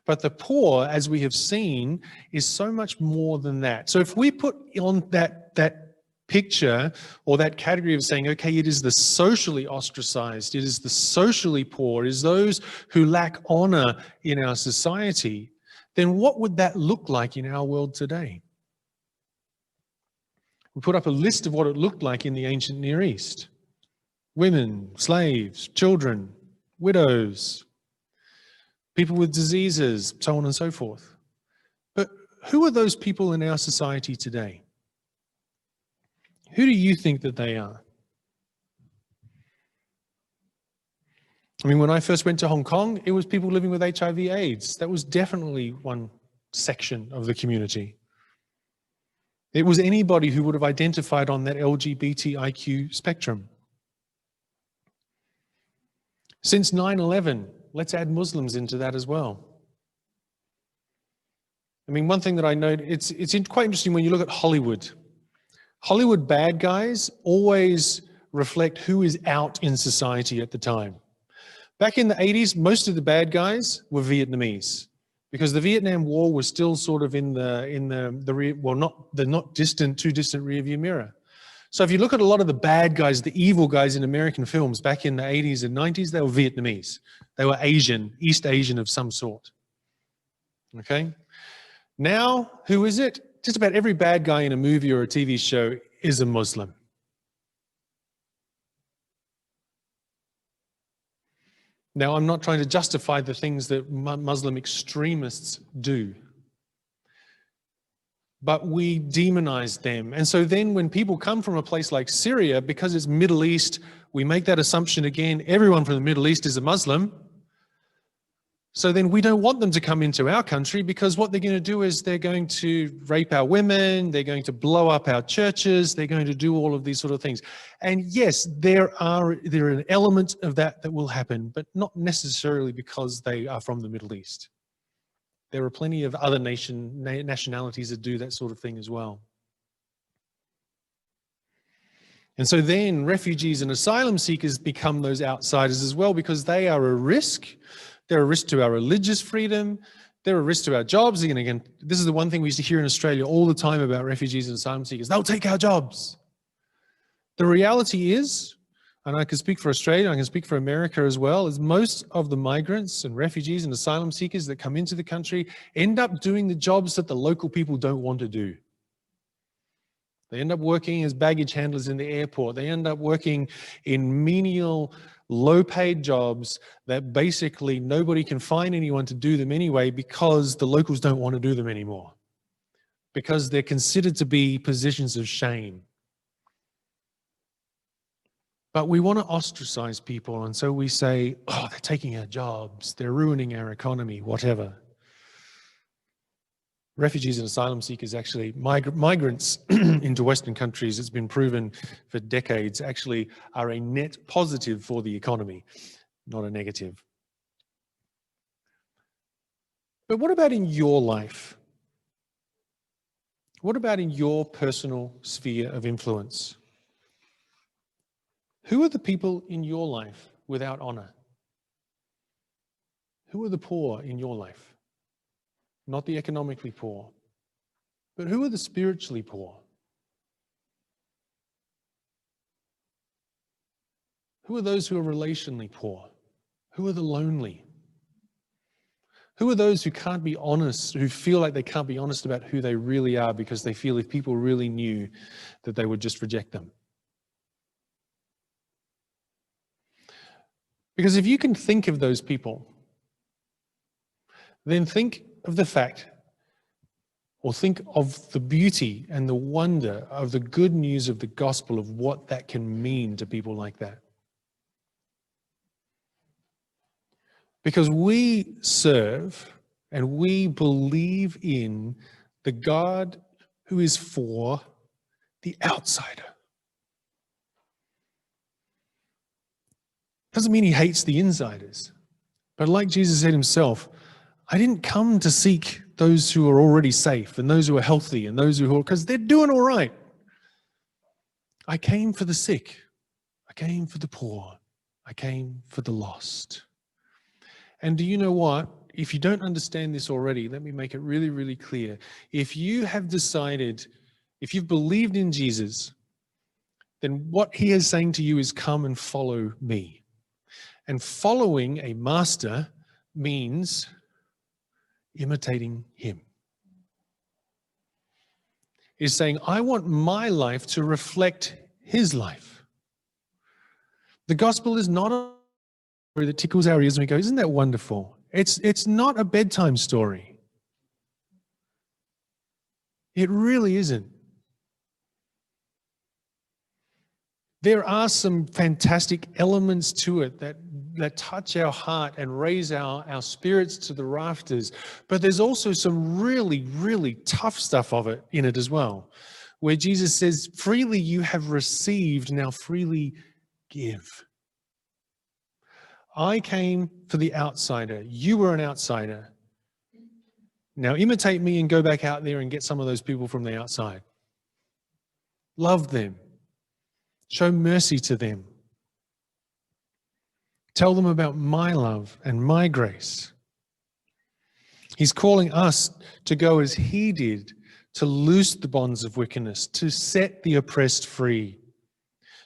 But the poor, as we have seen, is so much more than that. So if we put on that picture or that category of saying, okay, it is the socially ostracized, it is the socially poor, it is those who lack honor in our society, then what would that look like in our world today? We put up a list of what it looked like in the ancient Near East. Women, slaves, children, widows, people with diseases, so on and so forth. But who are those people in our society today? Who do you think that they are? I mean, when I first went to Hong Kong, it was people living with HIV/AIDS. That was definitely one section of the community. It was anybody who would have identified on that LGBTIQ spectrum. Since 9/11, let's add Muslims into that as well. I mean, one thing that I know, it's quite interesting when you look at Hollywood. Hollywood bad guys always reflect who is out in society at the time. Back in the 80s, most of the bad guys were Vietnamese because the Vietnam War was still sort of in the rear, well, not too distant rear view mirror. So if you look at a lot of the bad guys, the evil guys in American films back in the 80s and 90s, they were Vietnamese. They were Asian, East Asian of some sort. Okay? Now, who is it? Just about every bad guy in a movie or a TV show is a Muslim. Now, I'm not trying to justify the things that Muslim extremists do, but we demonize them. And so then when people come from a place like Syria, because it's Middle East, we make that assumption again, everyone from the Middle East is a Muslim. So then we don't want them to come into our country, because what they're going to do is they're going to rape our women, they're going to blow up our churches, they're going to do all of these sort of things. And yes, there are an element of that will happen, but not necessarily because they are from the Middle East. There are plenty of other nationalities that do that sort of thing as well. And so then refugees and asylum seekers become those outsiders as well, because they are a risk. They're a risk to our religious freedom. They're a risk to our jobs. And again, this is the one thing we used to hear in Australia all the time about refugees and asylum seekers. They'll take our jobs. The reality is, and I can speak for Australia, I can speak for America as well, is most of the migrants and refugees and asylum seekers that come into the country end up doing the jobs that the local people don't want to do. They end up working as baggage handlers in the airport. They end up working in menial, low-paid jobs that basically nobody can find anyone to do them anyway, because the locals don't want to do them anymore, because they're considered to be positions of shame. But we want to ostracize people, and so we say, oh, they're taking our jobs, they're ruining our economy, whatever. Refugees and asylum seekers, actually, migrants into Western countries, it's been proven for decades, actually are a net positive for the economy, not a negative. But what about in your life? What about in your personal sphere of influence? Who are the people in your life without honor? Who are the poor in your life? Not the economically poor, but who are the spiritually poor? Who are those who are relationally poor? Who are the lonely? Who are those who can't be honest, who feel like they can't be honest about who they really are, because they feel if people really knew that they would just reject them? Because if you can think of those people, then think of the fact, or think of the beauty and the wonder of the good news of the gospel, of what that can mean to people like that. Because we serve and we believe in the God who is for the outsider. Doesn't mean he hates the insiders, but like Jesus said himself, I didn't come to seek those who are already safe and those who are healthy and those who are, because they're doing all right. I came for the sick. I came for the poor. I came for the lost. And do you know what? If you don't understand this already, let me make it really, really clear. If you have decided, if you've believed in Jesus, then what he is saying to you is, come and follow me. And following a master means imitating him. Is saying, I want my life to reflect his life. The gospel is not a story that tickles our ears and we go, isn't that wonderful? It's not a bedtime story. It really isn't. There are some fantastic elements to it that touch our heart and raise our spirits to the rafters. But there's also some really, really tough stuff of it in it as well, where Jesus says, freely you have received, now freely give. I came for the outsider. You were an outsider. Now imitate me and go back out there and get some of those people from the outside. Love them. Show mercy to them. Tell them about my love and my grace. He's calling us to go as he did, to loose the bonds of wickedness, to set the oppressed free,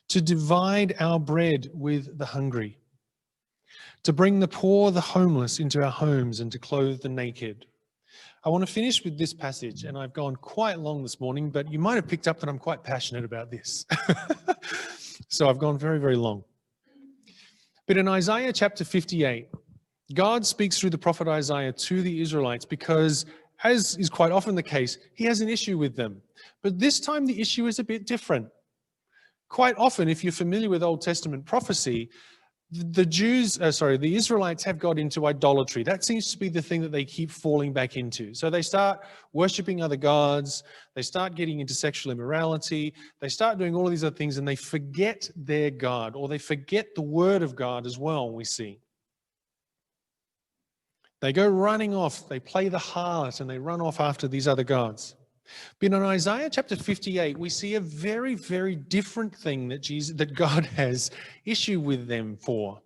to divide our bread with the hungry, to bring the poor, the homeless into our homes, and to clothe the naked. I want to finish with this passage, and I've gone quite long this morning, but you might have picked up that I'm quite passionate about this. So I've gone very, very long. But in Isaiah chapter 58, God speaks through the prophet Isaiah to the Israelites because, as is quite often the case, he has an issue with them. But this time the issue is a bit different. Quite often, if you're familiar with Old Testament prophecy, the Israelites have got into idolatry. That seems to be the thing that they keep falling back into. So they start worshipping other gods. They start getting into sexual immorality. They start doing all of these other things, and they forget their God, or they forget the word of God as well, we see. They go running off. They play the harlot, and they run off after these other gods. But in Isaiah chapter 58, we see a very, very different thing that God has issue with them for.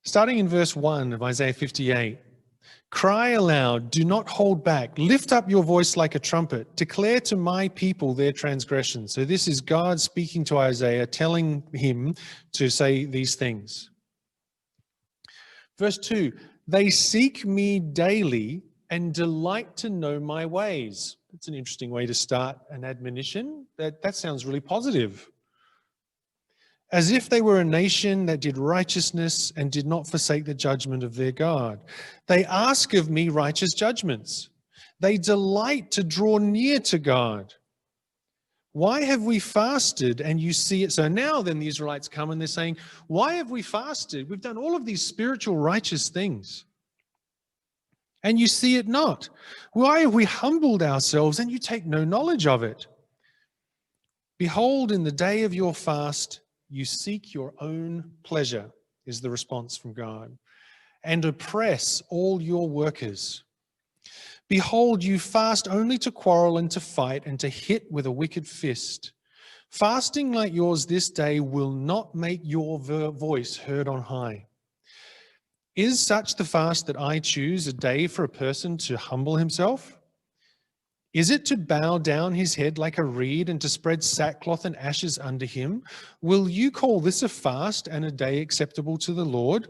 Starting in verse 1 of Isaiah 58, cry aloud, do not hold back. Lift up your voice like a trumpet. Declare to my people their transgressions. So this is God speaking to Isaiah, telling him to say these things. Verse 2, they seek me daily and delight to know my ways. That's an interesting way to start an admonition. That sounds really positive. As if they were a nation that did righteousness and did not forsake the judgment of their God. They ask of me righteous judgments. They delight to draw near to God. Why have we fasted and you see it? So now then the Israelites come and they're saying, why have we fasted? We've done all of these spiritual righteous things, and you see it not. Why have we humbled ourselves and you take no knowledge of it? Behold, in the day of your fast, you seek your own pleasure, is the response from God, and oppress all your workers. Behold, you fast only to quarrel and to fight and to hit with a wicked fist. Fasting like yours this day will not make your voice heard on high. Is such the fast that I choose, a day for a person to humble himself? Is it to bow down his head like a reed and to spread sackcloth and ashes under him? Will you call this a fast and a day acceptable to the Lord?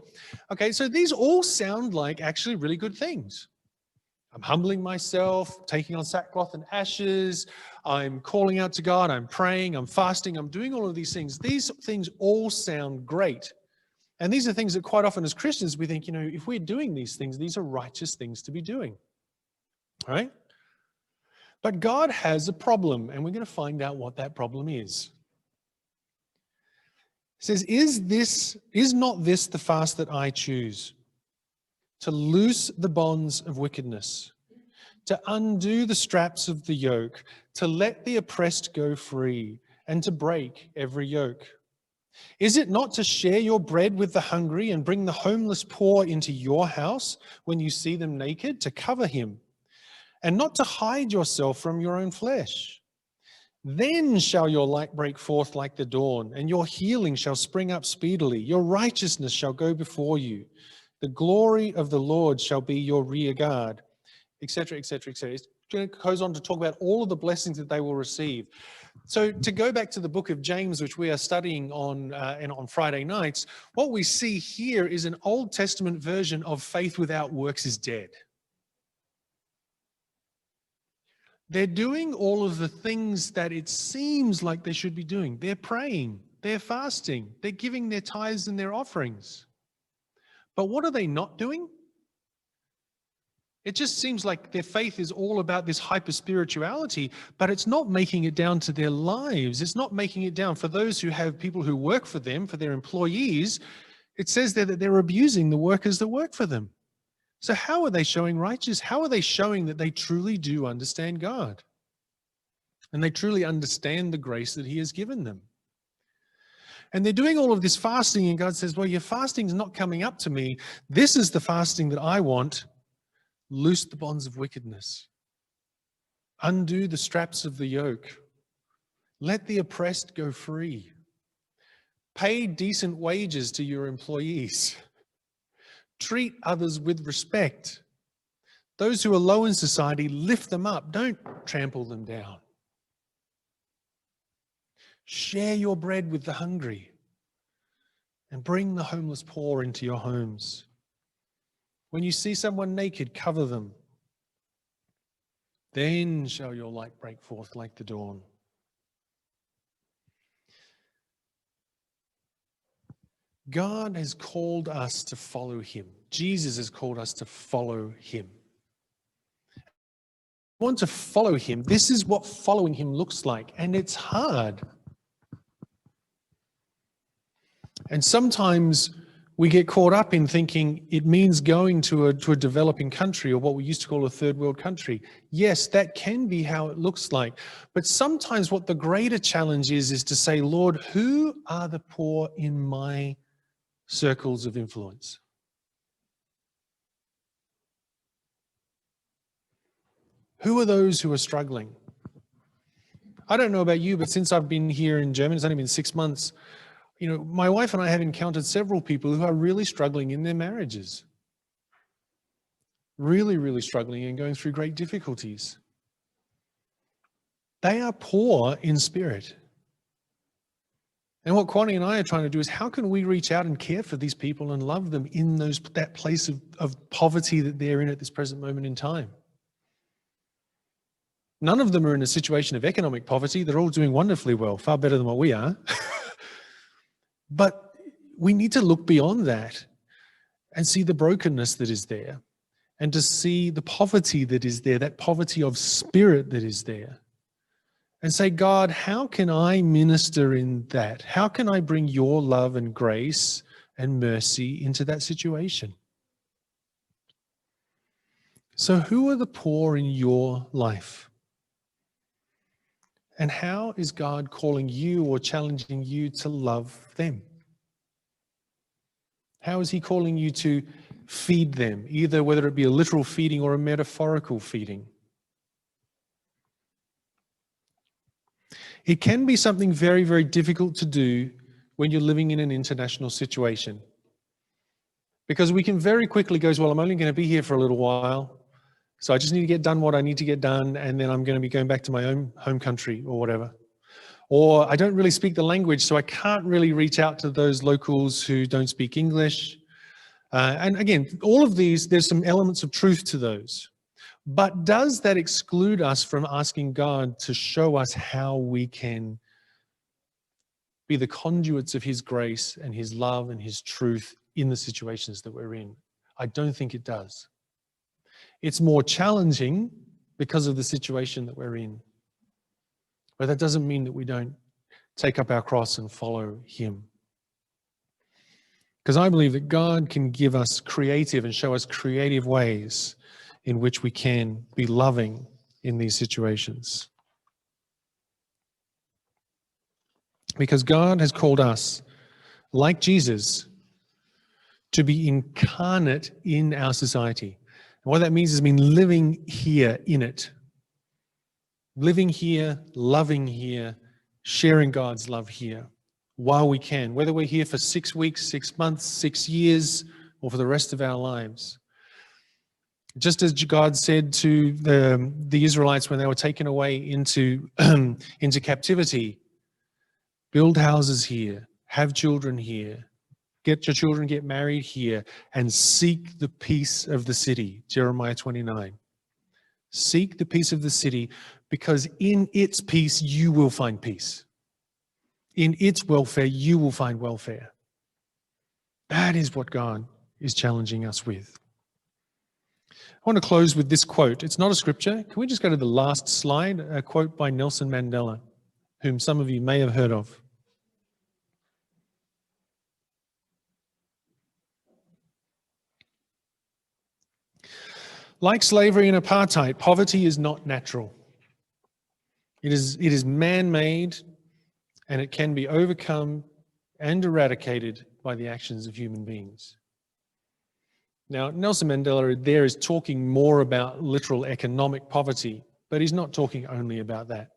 Okay, so these all sound like actually really good things. I'm humbling myself, taking on sackcloth and ashes. I'm calling out to God. I'm praying. I'm fasting. I'm doing all of these things. These things all sound great. And these are things that quite often as Christians, we think, if we're doing these things, these are righteous things to be doing. All right? But God has a problem, and we're going to find out what that problem is. It says, is not this the fast that I choose? To loose the bonds of wickedness, to undo the straps of the yoke, to let the oppressed go free, and to break every yoke. Is it not to share your bread with the hungry and bring the homeless poor into your house when you see them naked, to cover him, and not to hide yourself from your own flesh? Then shall your light break forth like the dawn, and your healing shall spring up speedily. Your righteousness shall go before you. The glory of the Lord shall be your rear guard, etc., etc., etc. It goes on to talk about all of the blessings that they will receive. So to go back to the book of James, which we are studying on Friday nights, what we see here is an Old Testament version of faith without works is dead. They're doing all of the things that it seems like they should be doing. They're praying, they're fasting, they're giving their tithes and their offerings. But what are they not doing? It just seems like their faith is all about this hyper-spirituality, but it's not making it down to their lives. It's not making it down for those who have people who work for them, for their employees. It says there that they're abusing the workers that work for them. So how are they showing righteous? How are they showing that they truly do understand God? And they truly understand the grace that He has given them? And they're doing all of this fasting, and God says, well, your fasting's not coming up to me. This is the fasting that I want. Loose the bonds of wickedness. Undo the straps of the yoke. Let the oppressed go free. Pay decent wages to your employees. Treat others with respect. Those who are low in society, lift them up. Don't trample them down. Share your bread with the hungry and bring the homeless poor into your homes. When you see someone naked, cover them. Then shall your light break forth like the dawn. God has called us to follow Him. Jesus has called us to follow Him. If we want to follow Him, this is what following Him looks like, and it's hard. And sometimes we get caught up in thinking it means going to a developing country, or what we used to call a third world country. Yes, that can be how it looks like. But sometimes what the greater challenge is to say, Lord, who are the poor in my circles of influence? Who are those who are struggling? I don't know about you, but since I've been here in Germany, it's only been 6 months, you know, my wife and I have encountered several people who are really struggling in their marriages. Really, really struggling and going through great difficulties. They are poor in spirit. And what Kwani and I are trying to do is, how can we reach out and care for these people and love them in that place of poverty that they're in at this present moment in time? None of them are in a situation of economic poverty. They're all doing wonderfully well, far better than what we are. But we need to look beyond that and see the brokenness that is there, and to see the poverty that is there, that poverty of spirit that is there, and say, God, how can I minister in that? How can I bring your love and grace and mercy into that situation? So who are the poor in your life? And how is God calling you or challenging you to love them? How is he calling you to feed them, either whether it be a literal feeding or a metaphorical feeding? It can be something very, very difficult to do when you're living in an international situation. Because we can very quickly go, well, I'm only going to be here for a little while, so I just need to get done what I need to get done, and then I'm going to be going back to my own home country or whatever. Or I don't really speak the language, so I can't really reach out to those locals who don't speak English. And again, all of these, there's some elements of truth to those. But does that exclude us from asking God to show us how we can be the conduits of his grace and his love and his truth in the situations that we're in? I don't think it does. It's more challenging because of the situation that we're in. But that doesn't mean that we don't take up our cross and follow him. Because I believe that God can give us creative and show us creative ways in which we can be loving in these situations. Because God has called us, like Jesus, to be incarnate in our society. And what that means is living here in it. Living here, loving here, sharing God's love here while we can, whether we're here for 6 weeks, 6 months, 6 years, or for the rest of our lives. Just as God said to the Israelites when they were taken away into captivity, build houses here, have children here, get your children, get married here, and seek the peace of the city, Jeremiah 29. Seek the peace of the city, because in its peace you will find peace. In its welfare you will find welfare. That is what God is challenging us with. I want to close with this quote. It's not a scripture. Can we just go to the last slide? A quote by Nelson Mandela, whom some of you may have heard of. Like slavery and apartheid, poverty is not natural. It is man-made, and it can be overcome and eradicated by the actions of human beings. Now, Nelson Mandela there is talking more about literal economic poverty, but he's not talking only about that.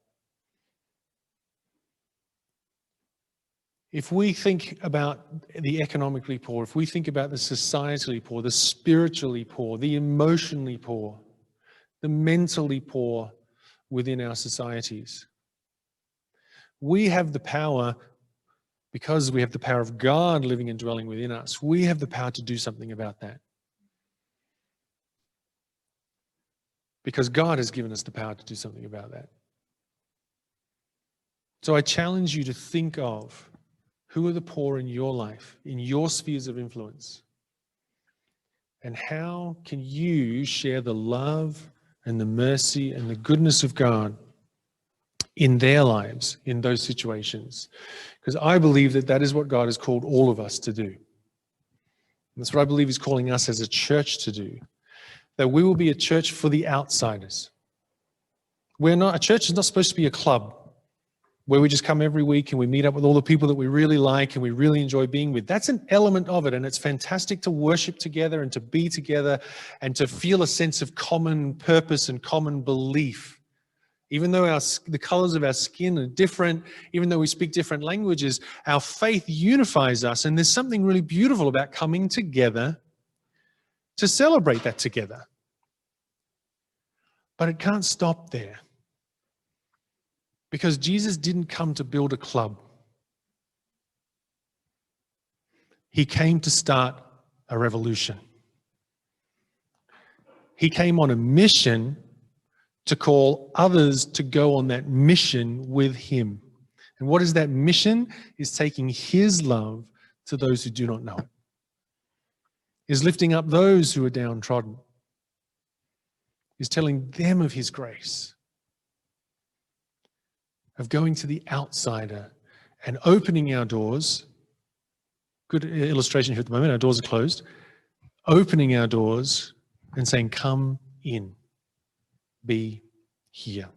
If we think about the economically poor, if we think about the societally poor, the spiritually poor, the emotionally poor, the mentally poor within our societies, we have the power, because we have the power of God living and dwelling within us, we have the power to do something about that. Because God has given us the power to do something about that. So I challenge you to think of who are the poor in your life, in your spheres of influence, and how can you share the love and the mercy and the goodness of God in their lives, in those situations. Because I believe that that is what God has called all of us to do. And that's what I believe He's calling us as a church to do. That we will be a church for the outsiders. A church is not supposed to be a club where we just come every week and we meet up with all the people that we really like and we really enjoy being with. That's an element of it, and it's fantastic to worship together and to be together and to feel a sense of common purpose and common belief. Even though the colors of our skin are different, even though we speak different languages, our faith unifies us, and there's something really beautiful about coming together to celebrate that together. But it can't stop there. Because Jesus didn't come to build a club. He came to start a revolution. He came on a mission to call others to go on that mission with Him. And what is that mission? Is taking His love to those who do not know it. Is lifting up those who are downtrodden. Is telling them of His grace. Of going to the outsider and opening our doors. Good illustration here at the moment, our doors are closed. Opening our doors and saying, come in, be here.